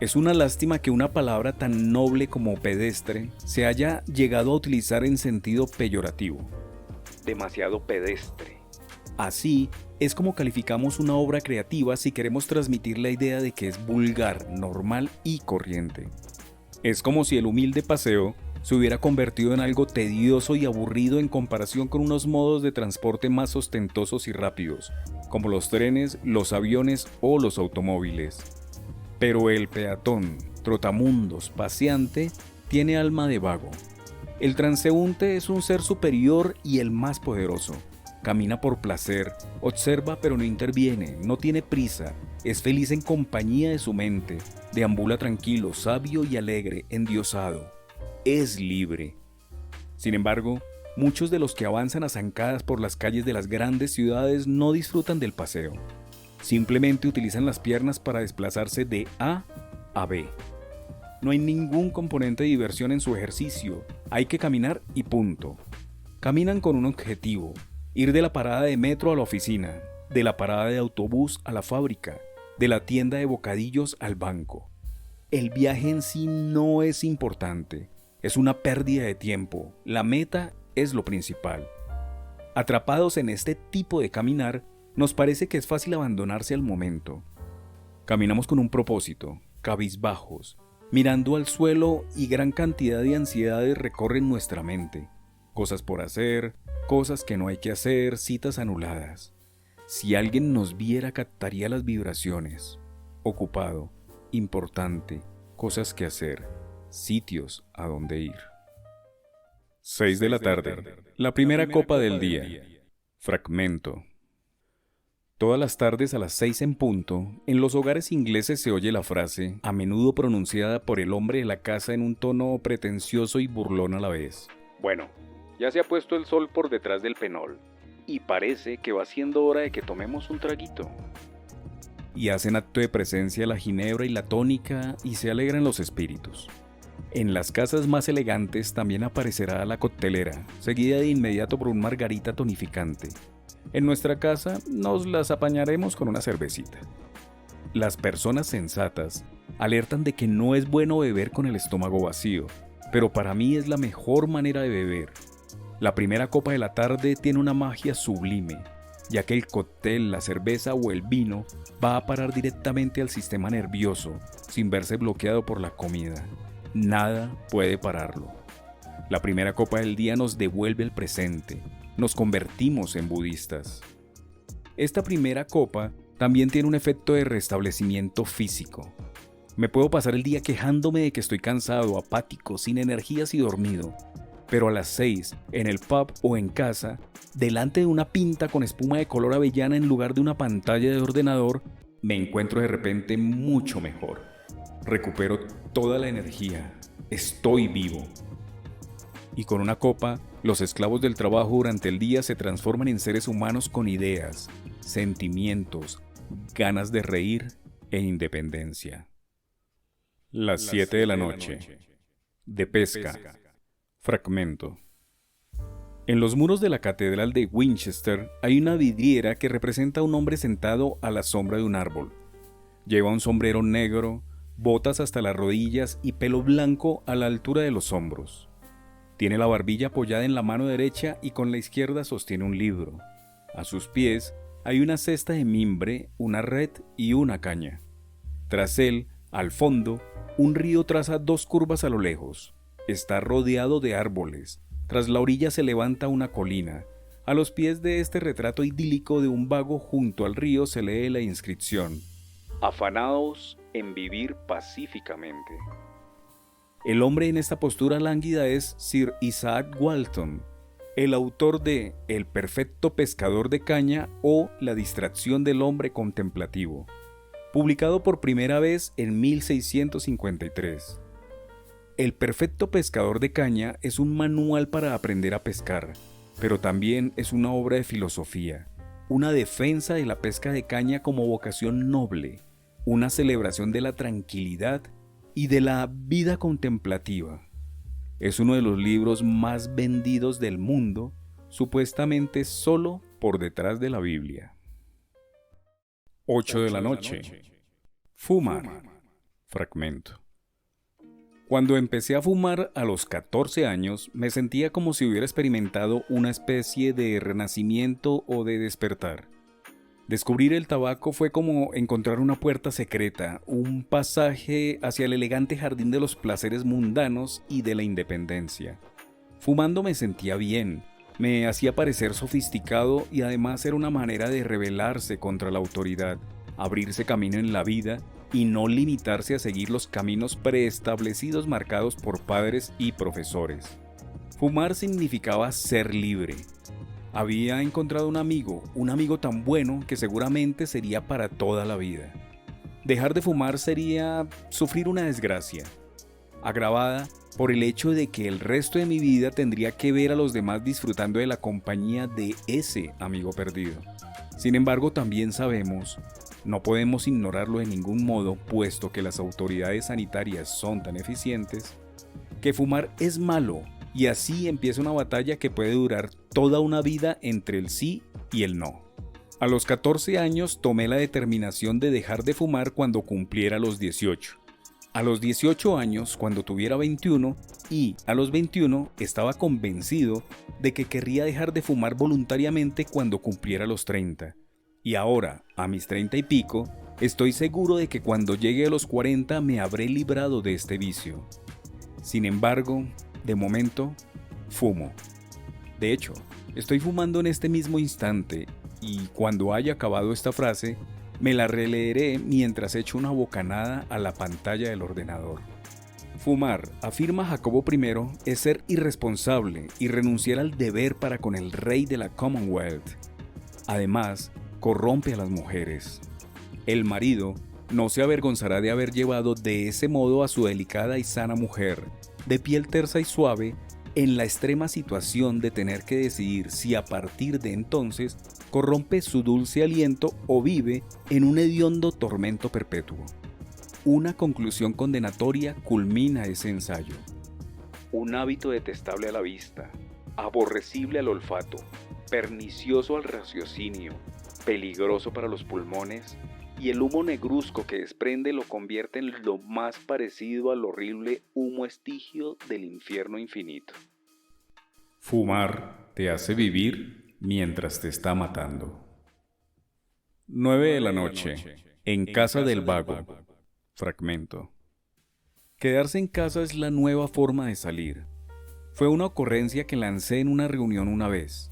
Es una lástima que una palabra tan noble como pedestre se haya llegado a utilizar en sentido peyorativo. Demasiado pedestre. Así es como calificamos una obra creativa si queremos transmitir la idea de que es vulgar, normal y corriente. Es como si el humilde paseo se hubiera convertido en algo tedioso y aburrido en comparación con unos modos de transporte más ostentosos y rápidos, como los trenes, los aviones o los automóviles. Pero el peatón, trotamundos, paseante, tiene alma de vago. El transeúnte es un ser superior y el más poderoso. Camina por placer, observa pero no interviene, no tiene prisa, es feliz en compañía de su mente, deambula tranquilo, sabio y alegre, endiosado. Es libre. Sin embargo, muchos de los que avanzan a zancadas por las calles de las grandes ciudades no disfrutan del paseo. Simplemente utilizan las piernas para desplazarse de A a B. No hay ningún componente de diversión en su ejercicio, hay que caminar y punto. Caminan con un objetivo: ir de la parada de metro a la oficina, de la parada de autobús a la fábrica, de la tienda de bocadillos al banco. El viaje en sí no es importante, es una pérdida de tiempo, la meta es lo principal. Atrapados en este tipo de caminar, nos parece que es fácil abandonarse al momento. Caminamos con un propósito, cabizbajos, mirando al suelo y gran cantidad de ansiedades recorren nuestra mente. Cosas por hacer, cosas que no hay que hacer, citas anuladas. Si alguien nos viera captaría las vibraciones. Ocupado, importante, cosas que hacer, sitios a donde ir. 6 de la tarde. La primera copa del día. Fragmento. Todas las tardes a las 6 en punto, en los hogares ingleses se oye la frase, a menudo pronunciada por el hombre de la casa en un tono pretencioso y burlón a la vez. Bueno, ya se ha puesto el sol por detrás del penol, y parece que va siendo hora de que tomemos un traguito. Y hacen acto de presencia la ginebra y la tónica y se alegran los espíritus. En las casas más elegantes también aparecerá la coctelera, seguida de inmediato por un margarita tonificante. En nuestra casa nos las apañaremos con una cervecita. Las personas sensatas alertan de que no es bueno beber con el estómago vacío, pero para mí es la mejor manera de beber. La primera copa de la tarde tiene una magia sublime, ya que el cóctel, la cerveza o el vino va a parar directamente al sistema nervioso, sin verse bloqueado por la comida. Nada puede pararlo. La primera copa del día nos devuelve el presente. Nos convertimos en budistas. Esta primera copa también tiene un efecto de restablecimiento físico. Me puedo pasar el día quejándome de que estoy cansado, apático, sin energías y dormido, pero a las 6, en el pub o en casa, delante de una pinta con espuma de color avellana en lugar de una pantalla de ordenador, me encuentro de repente mucho mejor. Recupero toda la energía. Estoy vivo. Y con una copa, los esclavos del trabajo durante el día se transforman en seres humanos con ideas, sentimientos, ganas de reír e independencia. Las 7 de la noche. De pesca. Fragmento. En los muros de la catedral de Winchester hay una vidriera que representa a un hombre sentado a la sombra de un árbol. Lleva un sombrero negro, botas hasta las rodillas y pelo blanco a la altura de los hombros. Tiene la barbilla apoyada en la mano derecha y con la izquierda sostiene un libro. A sus pies hay una cesta de mimbre, una red y una caña. Tras él, al fondo, Un río traza dos curvas a lo lejos. Está rodeado de árboles. Tras la orilla se levanta una colina. A los pies de este retrato idílico de un vago junto al río se lee la inscripción: afanaos en vivir pacíficamente. El hombre en esta postura lánguida es Sir Isaac Walton, el autor de El perfecto pescador de caña o La distracción del hombre contemplativo, publicado por primera vez en 1653. El perfecto pescador de caña es un manual para aprender a pescar, pero también es una obra de filosofía, una defensa de la pesca de caña como vocación noble, una celebración de la tranquilidad y de la vida contemplativa. Es uno de los libros más vendidos del mundo, supuestamente solo por detrás de la Biblia. 8 de la noche. Fumar. Fragmento. Cuando empecé a fumar a los 14 años, me sentía como si hubiera experimentado una especie de renacimiento o de despertar. Descubrir el tabaco fue como encontrar una puerta secreta, un pasaje hacia el elegante jardín de los placeres mundanos y de la independencia. Fumando me sentía bien, me hacía parecer sofisticado y además era una manera de rebelarse contra la autoridad, abrirse camino en la vida y no limitarse a seguir los caminos preestablecidos marcados por padres y profesores. Fumar significaba ser libre. Había encontrado un amigo tan bueno que seguramente sería para toda la vida. Dejar de fumar sería sufrir una desgracia, agravada por el hecho de que el resto de mi vida tendría que ver a los demás disfrutando de la compañía de ese amigo perdido. Sin embargo, también sabemos, no podemos ignorarlo de ningún modo, puesto que las autoridades sanitarias son tan eficientes, que fumar es malo, y así empieza una batalla que puede durar toda una vida entre el sí y el no. A los 14 años tomé la determinación de dejar de fumar cuando cumpliera los 18. A los 18 años, cuando tuviera 21, y a los 21 estaba convencido de que querría dejar de fumar voluntariamente cuando cumpliera los 30. Y ahora, a mis 30 y pico, estoy seguro de que cuando llegue a los 40 me habré librado de este vicio. Sin embargo, de momento, fumo. De hecho, estoy fumando en este mismo instante y cuando haya acabado esta frase, me la releeré mientras echo una bocanada a la pantalla del ordenador. Fumar, afirma Jacobo I, es ser irresponsable y renunciar al deber para con el rey de la Commonwealth. Además, corrompe a las mujeres. El marido no se avergonzará de haber llevado de ese modo a su delicada y sana mujer, de piel tersa y suave, en la extrema situación de tener que decidir si a partir de entonces corrompe su dulce aliento o vive en un hediondo tormento perpetuo. Una conclusión condenatoria culmina ese ensayo. Un hábito detestable a la vista, aborrecible al olfato, pernicioso al raciocinio, peligroso para los pulmones, y el humo negruzco que desprende lo convierte en lo más parecido al horrible humo estigio del infierno infinito. Fumar te hace vivir mientras te está matando. 9 de la noche. En casa del vago. Fragmento. Quedarse en casa es la nueva forma de salir. Fue una ocurrencia que lancé en una reunión una vez.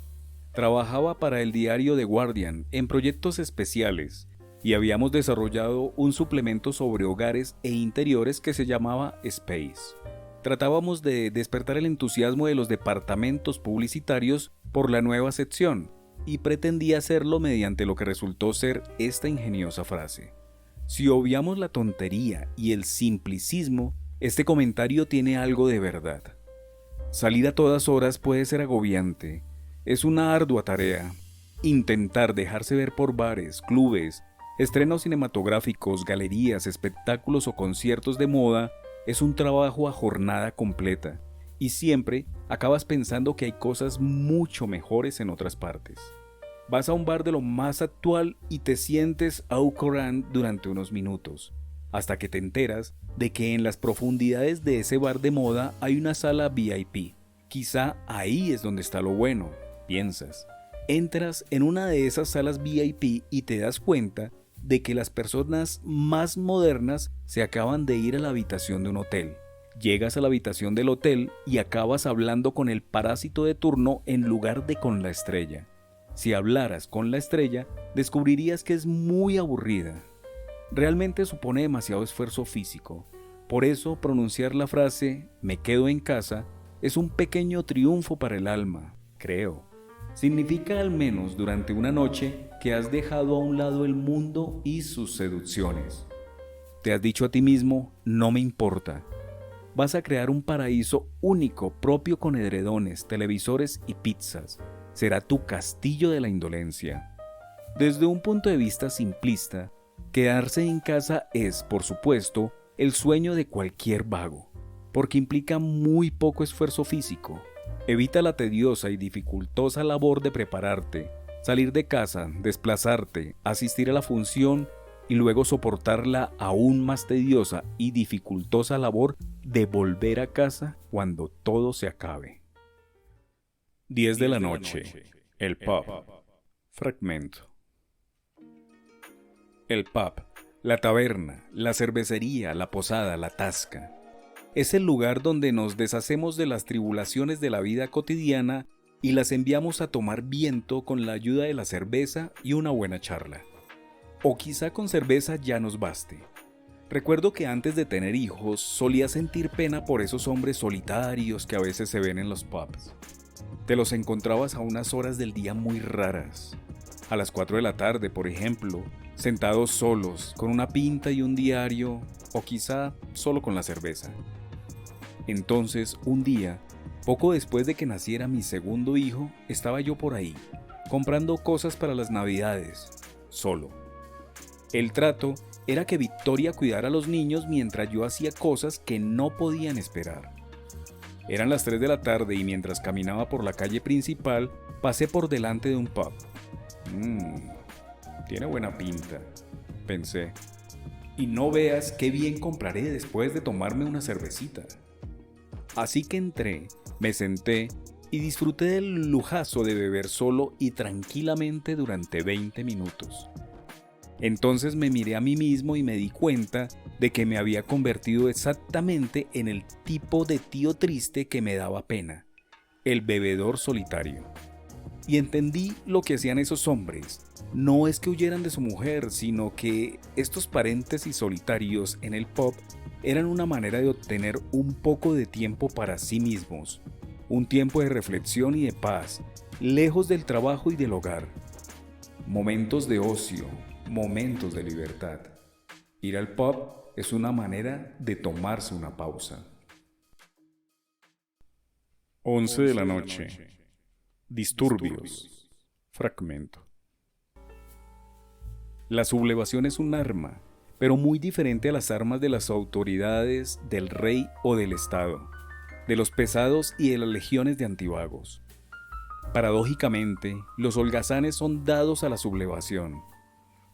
Trabajaba para el diario The Guardian en proyectos especiales y habíamos desarrollado un suplemento sobre hogares e interiores que se llamaba Space. Tratábamos de despertar el entusiasmo de los departamentos publicitarios por la nueva sección y pretendía hacerlo mediante lo que resultó ser esta ingeniosa frase. Si obviamos la tontería y el simplicismo, este comentario tiene algo de verdad. Salir a todas horas puede ser agobiante. Es una ardua tarea. Intentar dejarse ver por bares, clubes, estrenos cinematográficos, galerías, espectáculos o conciertos de moda es un trabajo a jornada completa y siempre acabas pensando que hay cosas mucho mejores en otras partes. Vas a un bar de lo más actual y te sientes au courant durante unos minutos, hasta que te enteras de que en las profundidades de ese bar de moda hay una sala VIP. Quizá ahí es donde está lo bueno, piensas. Entras en una de esas salas VIP y te das cuenta de que las personas más modernas se acaban de ir a la habitación de un hotel. Llegas a la habitación del hotel y acabas hablando con el parásito de turno en lugar de con la estrella. Si hablaras con la estrella, descubrirías que es muy aburrida. Realmente supone demasiado esfuerzo físico. Por eso, pronunciar la frase "me quedo en casa" es un pequeño triunfo para el alma, creo. Significa al menos durante una noche que has dejado a un lado el mundo y sus seducciones. Te has dicho a ti mismo, no me importa. Vas a crear un paraíso único propio con edredones, televisores y pizzas. Será tu castillo de la indolencia. Desde un punto de vista simplista, quedarse en casa es, por supuesto, el sueño de cualquier vago, porque implica muy poco esfuerzo físico. Evita la tediosa y dificultosa labor de prepararte, salir de casa, desplazarte, asistir a la función y luego soportar la aún más tediosa y dificultosa labor de volver a casa cuando todo se acabe. 10 de la noche. El pub. Fragmento. El pub, la taberna, la cervecería, la posada, la tasca. Es el lugar donde nos deshacemos de las tribulaciones de la vida cotidiana y las enviamos a tomar viento con la ayuda de la cerveza y una buena charla. O quizá con cerveza ya nos baste. Recuerdo que antes de tener hijos solía sentir pena por esos hombres solitarios que a veces se ven en los pubs. Te los encontrabas a unas horas del día muy raras. A las 4 de la tarde, por ejemplo, sentados solos, con una pinta y un diario, o quizá solo con la cerveza. Entonces, un día, poco después de que naciera mi segundo hijo, estaba yo por ahí, comprando cosas para las Navidades, solo. El trato era que Victoria cuidara a los niños mientras yo hacía cosas que no podían esperar. Eran las 3 de la tarde y mientras caminaba por la calle principal, pasé por delante de un pub. Tiene buena pinta, pensé. Y no veas qué bien compraré después de tomarme una cervecita. Así que entré, me senté y disfruté del lujazo de beber solo y tranquilamente durante 20 minutos. Entonces me miré a mí mismo y me di cuenta de que me había convertido exactamente en el tipo de tío triste que me daba pena, el bebedor solitario. Y entendí lo que hacían esos hombres. No es que huyeran de su mujer, sino que estos paréntesis solitarios en el pub eran una manera de obtener un poco de tiempo para sí mismos, un tiempo de reflexión y de paz, lejos del trabajo y del hogar. Momentos de ocio, momentos de libertad. Ir al pub es una manera de tomarse una pausa. 11 de la noche. Disturbios. Fragmento. La sublevación es un arma, pero muy diferente a las armas de las autoridades, del rey o del Estado, de los pesados y de las legiones de antivagos. Paradójicamente, los holgazanes son dados a la sublevación.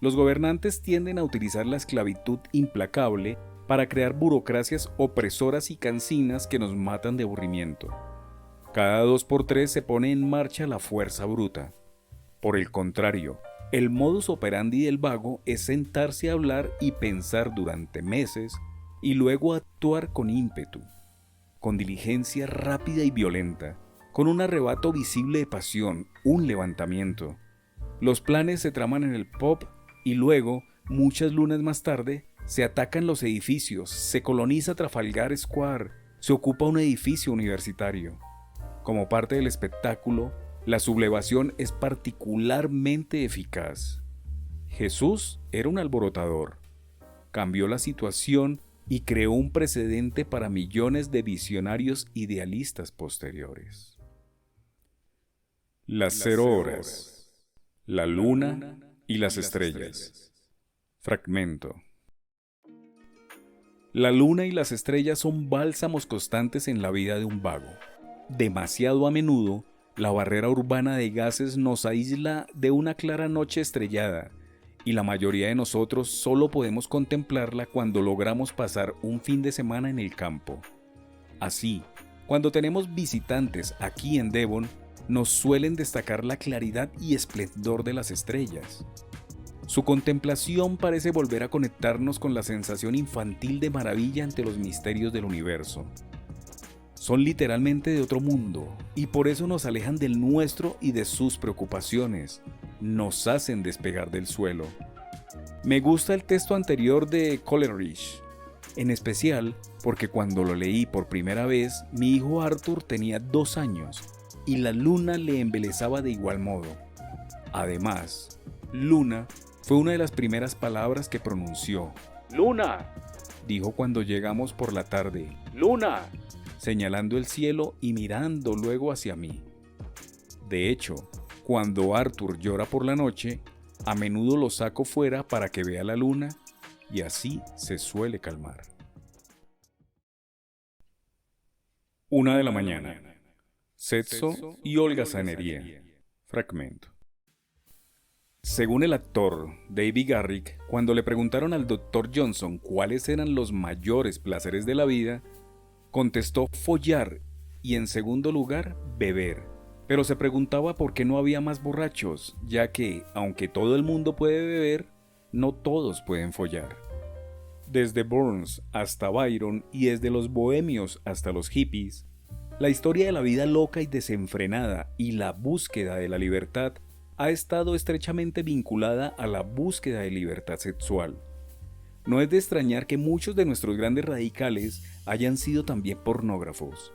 Los gobernantes tienden a utilizar la esclavitud implacable para crear burocracias opresoras y cansinas que nos matan de aburrimiento. Cada 2 por 3 se pone en marcha la fuerza bruta. Por el contrario, el modus operandi del vago es sentarse a hablar y pensar durante meses y luego actuar con ímpetu, con diligencia rápida y violenta, con un arrebato visible de pasión, un levantamiento. Los planes se traman en el pub y luego, muchas lunas más tarde, se atacan los edificios, se coloniza Trafalgar Square, se ocupa un edificio universitario. Como parte del espectáculo, la sublevación es particularmente eficaz. Jesús era un alborotador. Cambió la situación y creó un precedente para millones de visionarios idealistas posteriores. Las 0 horas, la luna y las estrellas. Fragmento. La luna y las estrellas son bálsamos constantes en la vida de un vago. Demasiado a menudo, la barrera urbana de gases nos aísla de una clara noche estrellada, y la mayoría de nosotros solo podemos contemplarla cuando logramos pasar un fin de semana en el campo. Así, cuando tenemos visitantes aquí en Devon, nos suelen destacar la claridad y esplendor de las estrellas. Su contemplación parece volver a conectarnos con la sensación infantil de maravilla ante los misterios del universo. Son literalmente de otro mundo, y por eso nos alejan del nuestro y de sus preocupaciones. Nos hacen despegar del suelo. Me gusta el texto anterior de Coleridge, en especial porque cuando lo leí por primera vez, mi hijo Arthur tenía 2 años, y la luna le embelesaba de igual modo. Además, luna fue una de las primeras palabras que pronunció. «¡Luna!», dijo cuando llegamos por la tarde. «¡Luna!», señalando el cielo y mirando luego hacia mí. De hecho, cuando Arthur llora por la noche, a menudo lo saco fuera para que vea la luna y así se suele calmar. 1 de la mañana. Sexo y holgazanería. Fragmento. Según el actor David Garrick, cuando le preguntaron al Dr. Johnson cuáles eran los mayores placeres de la vida, contestó follar y en segundo lugar beber. Pero se preguntaba por qué no había más borrachos, ya que, aunque todo el mundo puede beber, no todos pueden follar. Desde Burns hasta Byron y desde los bohemios hasta los hippies, la historia de la vida loca y desenfrenada y la búsqueda de la libertad ha estado estrechamente vinculada a la búsqueda de libertad sexual. No es de extrañar que muchos de nuestros grandes radicales hayan sido también pornógrafos.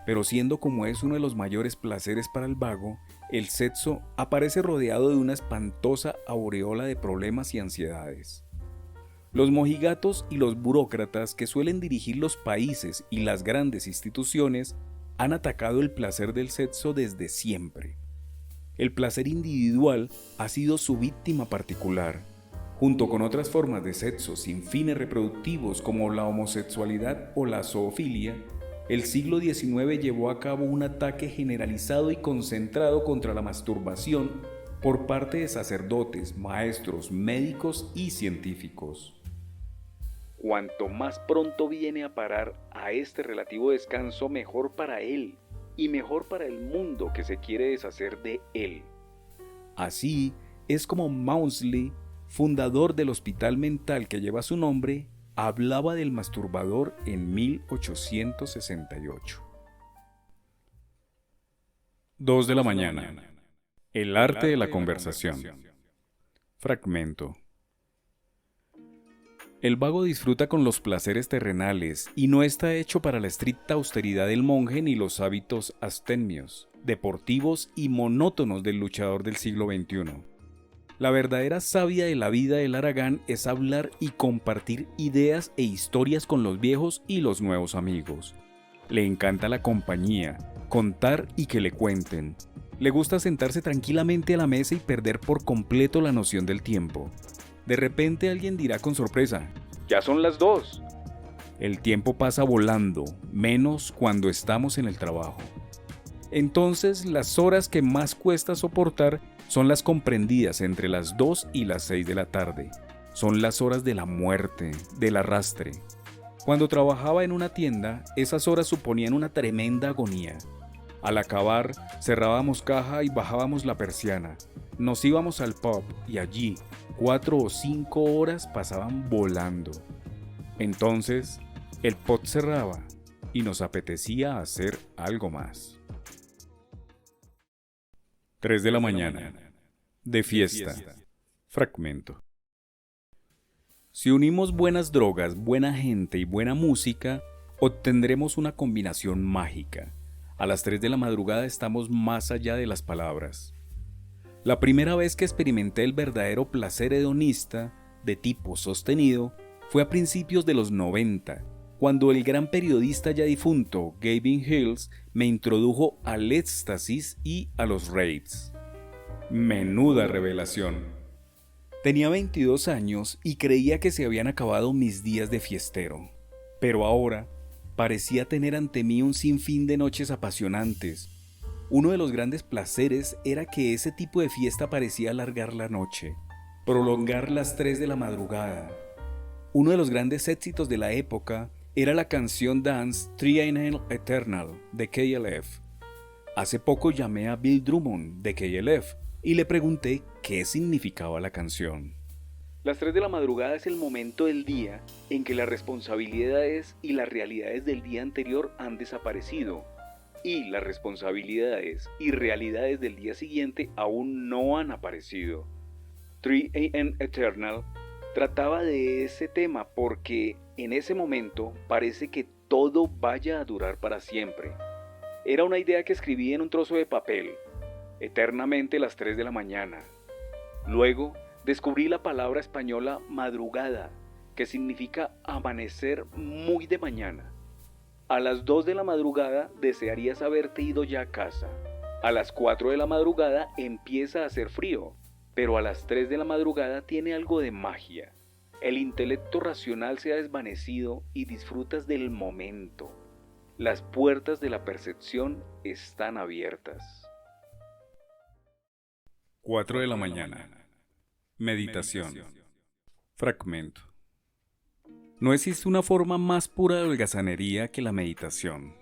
Pero siendo como es uno de los mayores placeres para el vago, el sexo aparece rodeado de una espantosa aureola de problemas y ansiedades. Los mojigatos y los burócratas que suelen dirigir los países y las grandes instituciones han atacado el placer del sexo desde siempre. El placer individual ha sido su víctima particular, junto con otras formas de sexo sin fines reproductivos como la homosexualidad o la zoofilia. El siglo XIX llevó a cabo un ataque generalizado y concentrado contra la masturbación por parte de sacerdotes, maestros, médicos y científicos. Cuanto más pronto viene a parar a este relativo descanso, mejor para él y mejor para el mundo que se quiere deshacer de él. Así es como Maudsley, fundador del hospital mental que lleva su nombre, hablaba del masturbador en 1868. 2 de la mañana. El arte de la conversación. Fragmento. El vago disfruta con los placeres terrenales y no está hecho para la estricta austeridad del monje ni los hábitos abstemios, deportivos y monótonos del luchador del siglo XXI. La verdadera savia de la vida del Aragán es hablar y compartir ideas e historias con los viejos y los nuevos amigos. Le encanta la compañía, contar y que le cuenten. Le gusta sentarse tranquilamente a la mesa y perder por completo la noción del tiempo. De repente alguien dirá con sorpresa: «Ya son las 2». El tiempo pasa volando, menos cuando estamos en el trabajo. Entonces, las horas que más cuesta soportar son las comprendidas entre las 2 y las 6 de la tarde. Son las horas de la muerte, del arrastre. Cuando trabajaba en una tienda, esas horas suponían una tremenda agonía. Al acabar, cerrábamos caja y bajábamos la persiana. Nos íbamos al pub y allí 4 o 5 horas pasaban volando. Entonces, el pub cerraba y nos apetecía hacer algo más. 3 de la mañana. De fiesta. Fragmento. Si unimos buenas drogas, buena gente y buena música, obtendremos una combinación mágica. A las 3 de la madrugada estamos más allá de las palabras. La primera vez que experimenté el verdadero placer hedonista, de tipo sostenido, fue a principios de los 90, cuando el gran periodista ya difunto Gavin Hills me introdujo al éxtasis y a los raves. Menuda revelación. Tenía 22 años y creía que se habían acabado mis días de fiestero, pero ahora parecía tener ante mí un sinfín de noches apasionantes. Uno de los grandes placeres era que ese tipo de fiesta parecía alargar la noche, prolongar las 3 de la madrugada. Uno de los grandes éxitos de la época era la canción Dance Triangle Eternal de KLF. Hace poco llamé a Bill Drummond de KLF y le pregunté qué significaba la canción. Las 3 de la madrugada es el momento del día en que las responsabilidades y las realidades del día anterior han desaparecido y las responsabilidades y realidades del día siguiente aún no han aparecido. 3 AM Eternal trataba de ese tema porque en ese momento parece que todo vaya a durar para siempre. Era una idea que escribí en un trozo de papel, eternamente las 3 de la mañana. Luego descubrí la palabra española madrugada, que significa amanecer muy de mañana. A las 2 de la madrugada desearías haberte ido ya a casa. A las 4 de la madrugada empieza a hacer frío, pero a las 3 de la madrugada tiene algo de magia. El intelecto racional se ha desvanecido y disfrutas del momento. Las puertas de la percepción están abiertas. 4 de la mañana. Meditación. Fragmento. No existe una forma más pura de holgazanería que la meditación.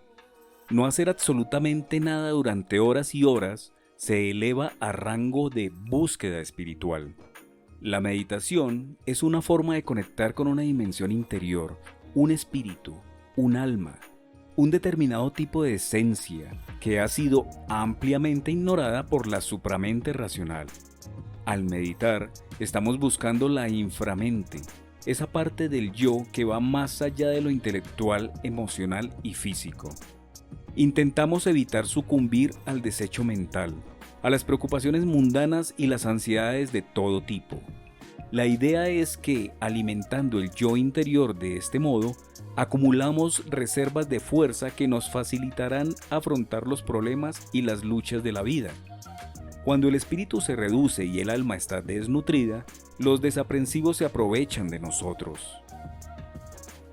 No hacer absolutamente nada durante horas y horas se eleva a rango de búsqueda espiritual. La meditación es una forma de conectar con una dimensión interior, un espíritu, un alma, un determinado tipo de esencia que ha sido ampliamente ignorada por la supramente racional. Al meditar, estamos buscando la inframente, esa parte del yo que va más allá de lo intelectual, emocional y físico. Intentamos evitar sucumbir al desecho mental, a las preocupaciones mundanas y las ansiedades de todo tipo. La idea es que, alimentando el yo interior de este modo, acumulamos reservas de fuerza que nos facilitarán afrontar los problemas y las luchas de la vida. Cuando el espíritu se reduce y el alma está desnutrida, los desaprensivos se aprovechan de nosotros.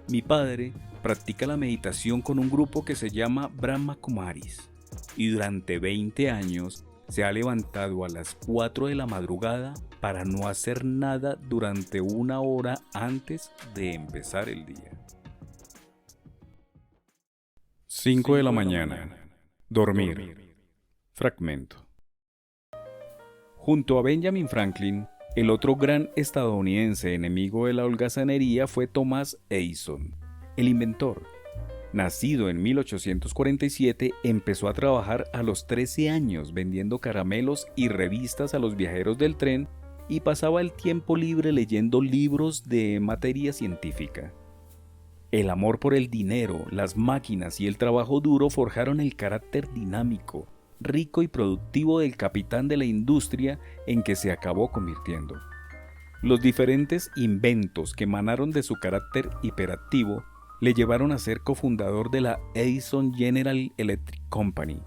Mi padre practica la meditación con un grupo que se llama Brahma Kumaris y durante 20 años se ha levantado a las 4 de la madrugada para no hacer nada durante 1 hora antes de empezar el día. 5 de la mañana. Dormir. Fragmento. Junto a Benjamin Franklin, el otro gran estadounidense enemigo de la holgazanería fue Thomas Edison, el inventor. Nacido en 1847, empezó a trabajar a los 13 años vendiendo caramelos y revistas a los viajeros del tren y pasaba el tiempo libre leyendo libros de materia científica. El amor por el dinero, las máquinas y el trabajo duro forjaron el carácter dinámico, rico y productivo del capitán de la industria en que se acabó convirtiendo. Los diferentes inventos que emanaron de su carácter hiperactivo le llevaron a ser cofundador de la Edison General Electric Company,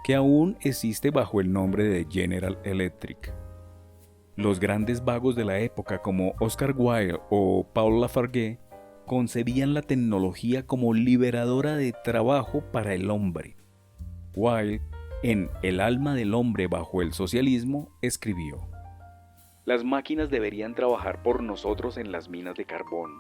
que aún existe bajo el nombre de General Electric. Los grandes vagos de la época como Oscar Wilde o Paul Lafargue concebían la tecnología como liberadora de trabajo para el hombre. Wilde, en El alma del hombre bajo el socialismo, escribió: las máquinas deberían trabajar por nosotros en las minas de carbón,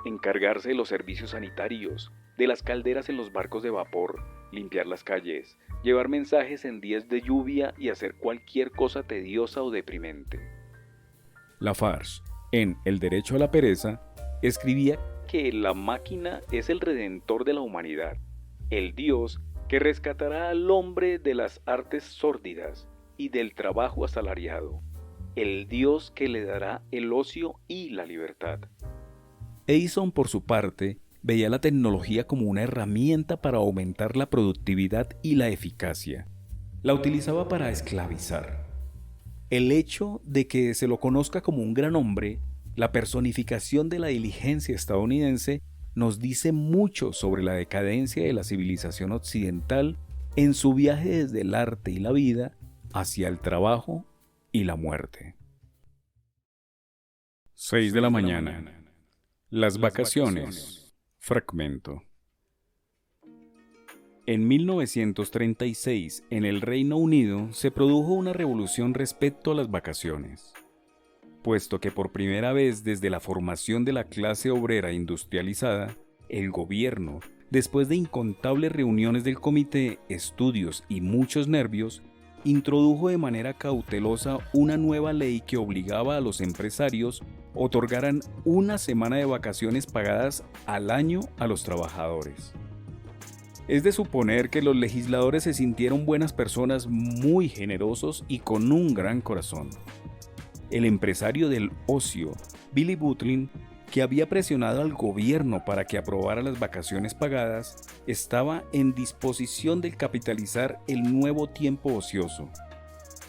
encargarse de los servicios sanitarios, de las calderas en los barcos de vapor, limpiar las calles, llevar mensajes en días de lluvia y hacer cualquier cosa tediosa o deprimente. Lafarge, en El derecho a la pereza, escribía que la máquina es el redentor de la humanidad, el Dios que rescatará al hombre de las artes sórdidas y del trabajo asalariado, el Dios que le dará el ocio y la libertad. Edison, por su parte, veía la tecnología como una herramienta para aumentar la productividad y la eficacia. La utilizaba para esclavizar. El hecho de que se lo conozca como un gran hombre, la personificación de la diligencia estadounidense, nos dice mucho sobre la decadencia de la civilización occidental en su viaje desde el arte y la vida hacia el trabajo y la muerte. 6 de la mañana. Las vacaciones. Fragmento. En 1936, en el Reino Unido, se produjo una revolución respecto a las vacaciones, puesto que por primera vez desde la formación de la clase obrera industrializada, el gobierno, después de incontables reuniones del comité, estudios y muchos nervios, introdujo de manera cautelosa una nueva ley que obligaba a los empresarios otorgaran una semana de vacaciones pagadas al año a los trabajadores. Es de suponer que los legisladores se sintieron buenas personas muy generosos y con un gran corazón. El empresario del ocio, Billy Butlin, que había presionado al gobierno para que aprobara las vacaciones pagadas, estaba en disposición de capitalizar el nuevo tiempo ocioso.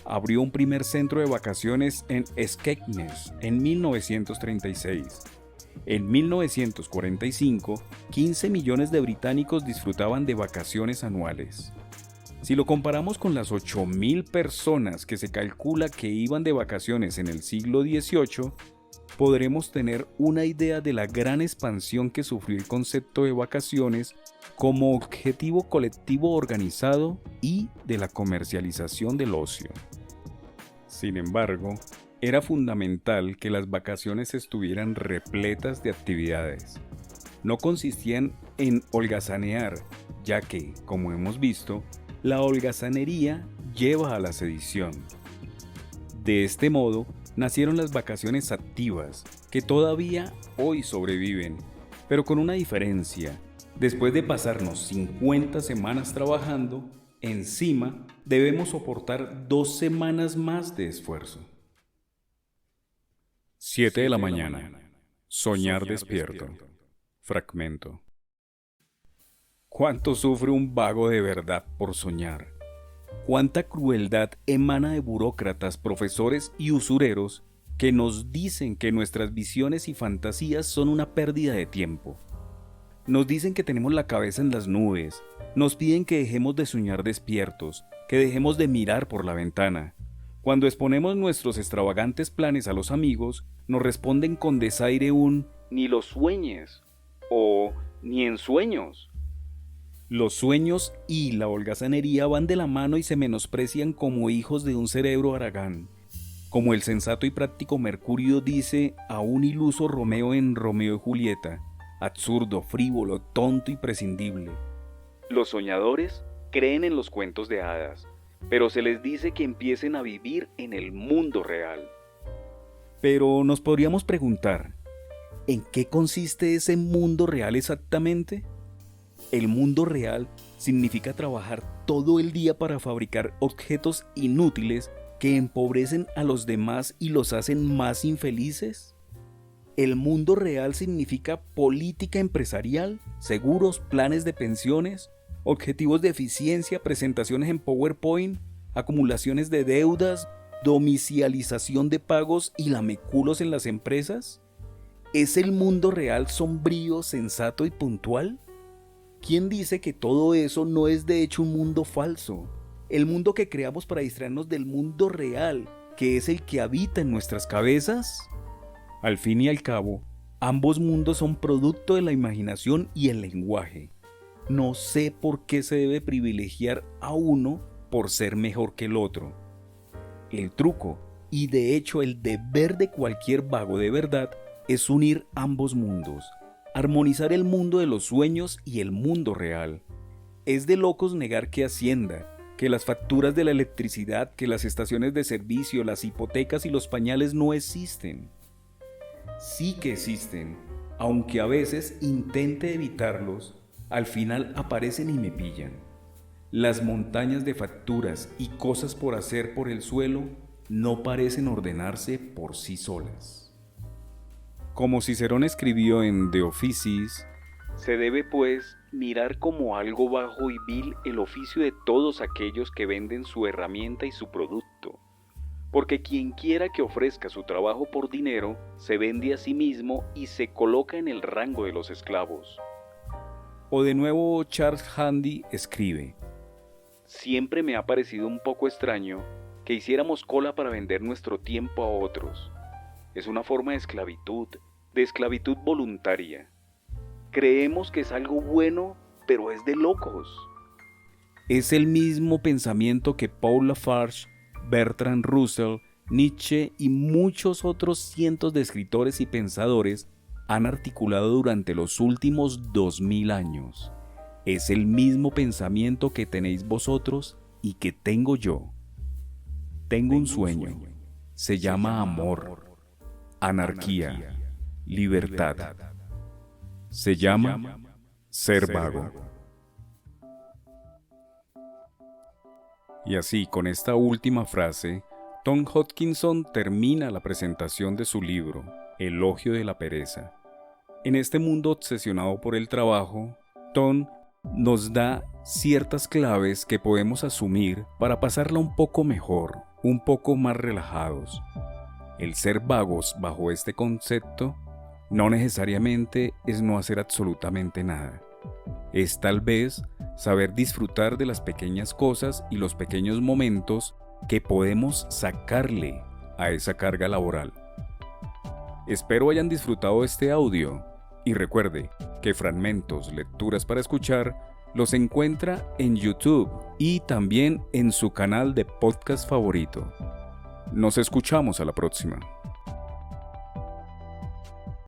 Abrió un primer centro de vacaciones en Skegness en 1936. En 1945, 15 millones de británicos disfrutaban de vacaciones anuales. Si lo comparamos con las 8.000 personas que se calcula que iban de vacaciones en el siglo XVIII, podremos tener una idea de la gran expansión que sufrió el concepto de vacaciones como objetivo colectivo organizado y de la comercialización del ocio. Sin embargo, era fundamental que las vacaciones estuvieran repletas de actividades. No consistían en holgazanear, ya que, como hemos visto, la holgazanería lleva a la sedición. De este modo, nacieron las vacaciones activas, que todavía hoy sobreviven, pero con una diferencia. Después de pasarnos 50 semanas trabajando, encima debemos soportar 2 semanas más de esfuerzo. 7 de la mañana. Soñar despierto. Fragmento. ¿Cuánto sufre un vago de verdad por soñar? ¿Cuánta crueldad emana de burócratas, profesores y usureros que nos dicen que nuestras visiones y fantasías son una pérdida de tiempo? Nos dicen que tenemos la cabeza en las nubes, nos piden que dejemos de soñar despiertos, que dejemos de mirar por la ventana. Cuando exponemos nuestros extravagantes planes a los amigos, nos responden con desaire un «ni lo sueñes» o «ni en sueños». Los sueños y la holgazanería van de la mano y se menosprecian como hijos de un cerebro haragán. Como el sensato y práctico Mercurio dice a un iluso Romeo en Romeo y Julieta, absurdo, frívolo, tonto y prescindible. Los soñadores creen en los cuentos de hadas, pero se les dice que empiecen a vivir en el mundo real. Pero nos podríamos preguntar, ¿en qué consiste ese mundo real exactamente? El mundo real significa trabajar todo el día para fabricar objetos inútiles que empobrecen a los demás y los hacen más infelices. El mundo real significa política empresarial, seguros, planes de pensiones, objetivos de eficiencia, presentaciones en PowerPoint, acumulaciones de deudas, domicilización de pagos y lameculos en las empresas. ¿Es el mundo real sombrío, sensato y puntual? ¿Quién dice que todo eso no es de hecho un mundo falso? El mundo que creamos para distraernos del mundo real, que es el que habita en nuestras cabezas. Al fin y al cabo, ambos mundos son producto de la imaginación y el lenguaje. No sé por qué se debe privilegiar a uno por ser mejor que el otro. El truco, y de hecho el deber de cualquier vago de verdad, es unir ambos mundos. Armonizar el mundo de los sueños y el mundo real. Es de locos negar que Hacienda, que las facturas de la electricidad, que las estaciones de servicio, las hipotecas y los pañales no existen. Sí que existen, aunque a veces intente evitarlos, al final aparecen y me pillan. Las montañas de facturas y cosas por hacer por el suelo no parecen ordenarse por sí solas. Como Cicerón escribió en De Officiis, se debe pues mirar como algo bajo y vil el oficio de todos aquellos que venden su herramienta y su producto, porque quien quiera que ofrezca su trabajo por dinero, se vende a sí mismo y se coloca en el rango de los esclavos. O de nuevo Charles Handy escribe, siempre me ha parecido un poco extraño que hiciéramos cola para vender nuestro tiempo a otros. Es una forma de esclavitud voluntaria. Creemos que es algo bueno, pero es de locos. Es el mismo pensamiento que Paul Lafarge, Bertrand Russell, Nietzsche y muchos otros cientos de escritores y pensadores han articulado durante los últimos 2000 años. Es el mismo pensamiento que tenéis vosotros y que tengo yo. Tengo un sueño. Se llama amor, anarquía, libertad. Se llama ser vago. Y así, con esta última frase, Tom Hodkinson termina la presentación de su libro, Elogio de la pereza. En este mundo obsesionado por el trabajo, Tom nos da ciertas claves que podemos asumir para pasarla un poco mejor, un poco más relajados. El ser vagos bajo este concepto no necesariamente es no hacer absolutamente nada. Es tal vez saber disfrutar de las pequeñas cosas y los pequeños momentos que podemos sacarle a esa carga laboral. Espero hayan disfrutado este audio y recuerde que Fragmentos, Lecturas para Escuchar los encuentra en YouTube y también en su canal de podcast favorito. Nos escuchamos a la próxima.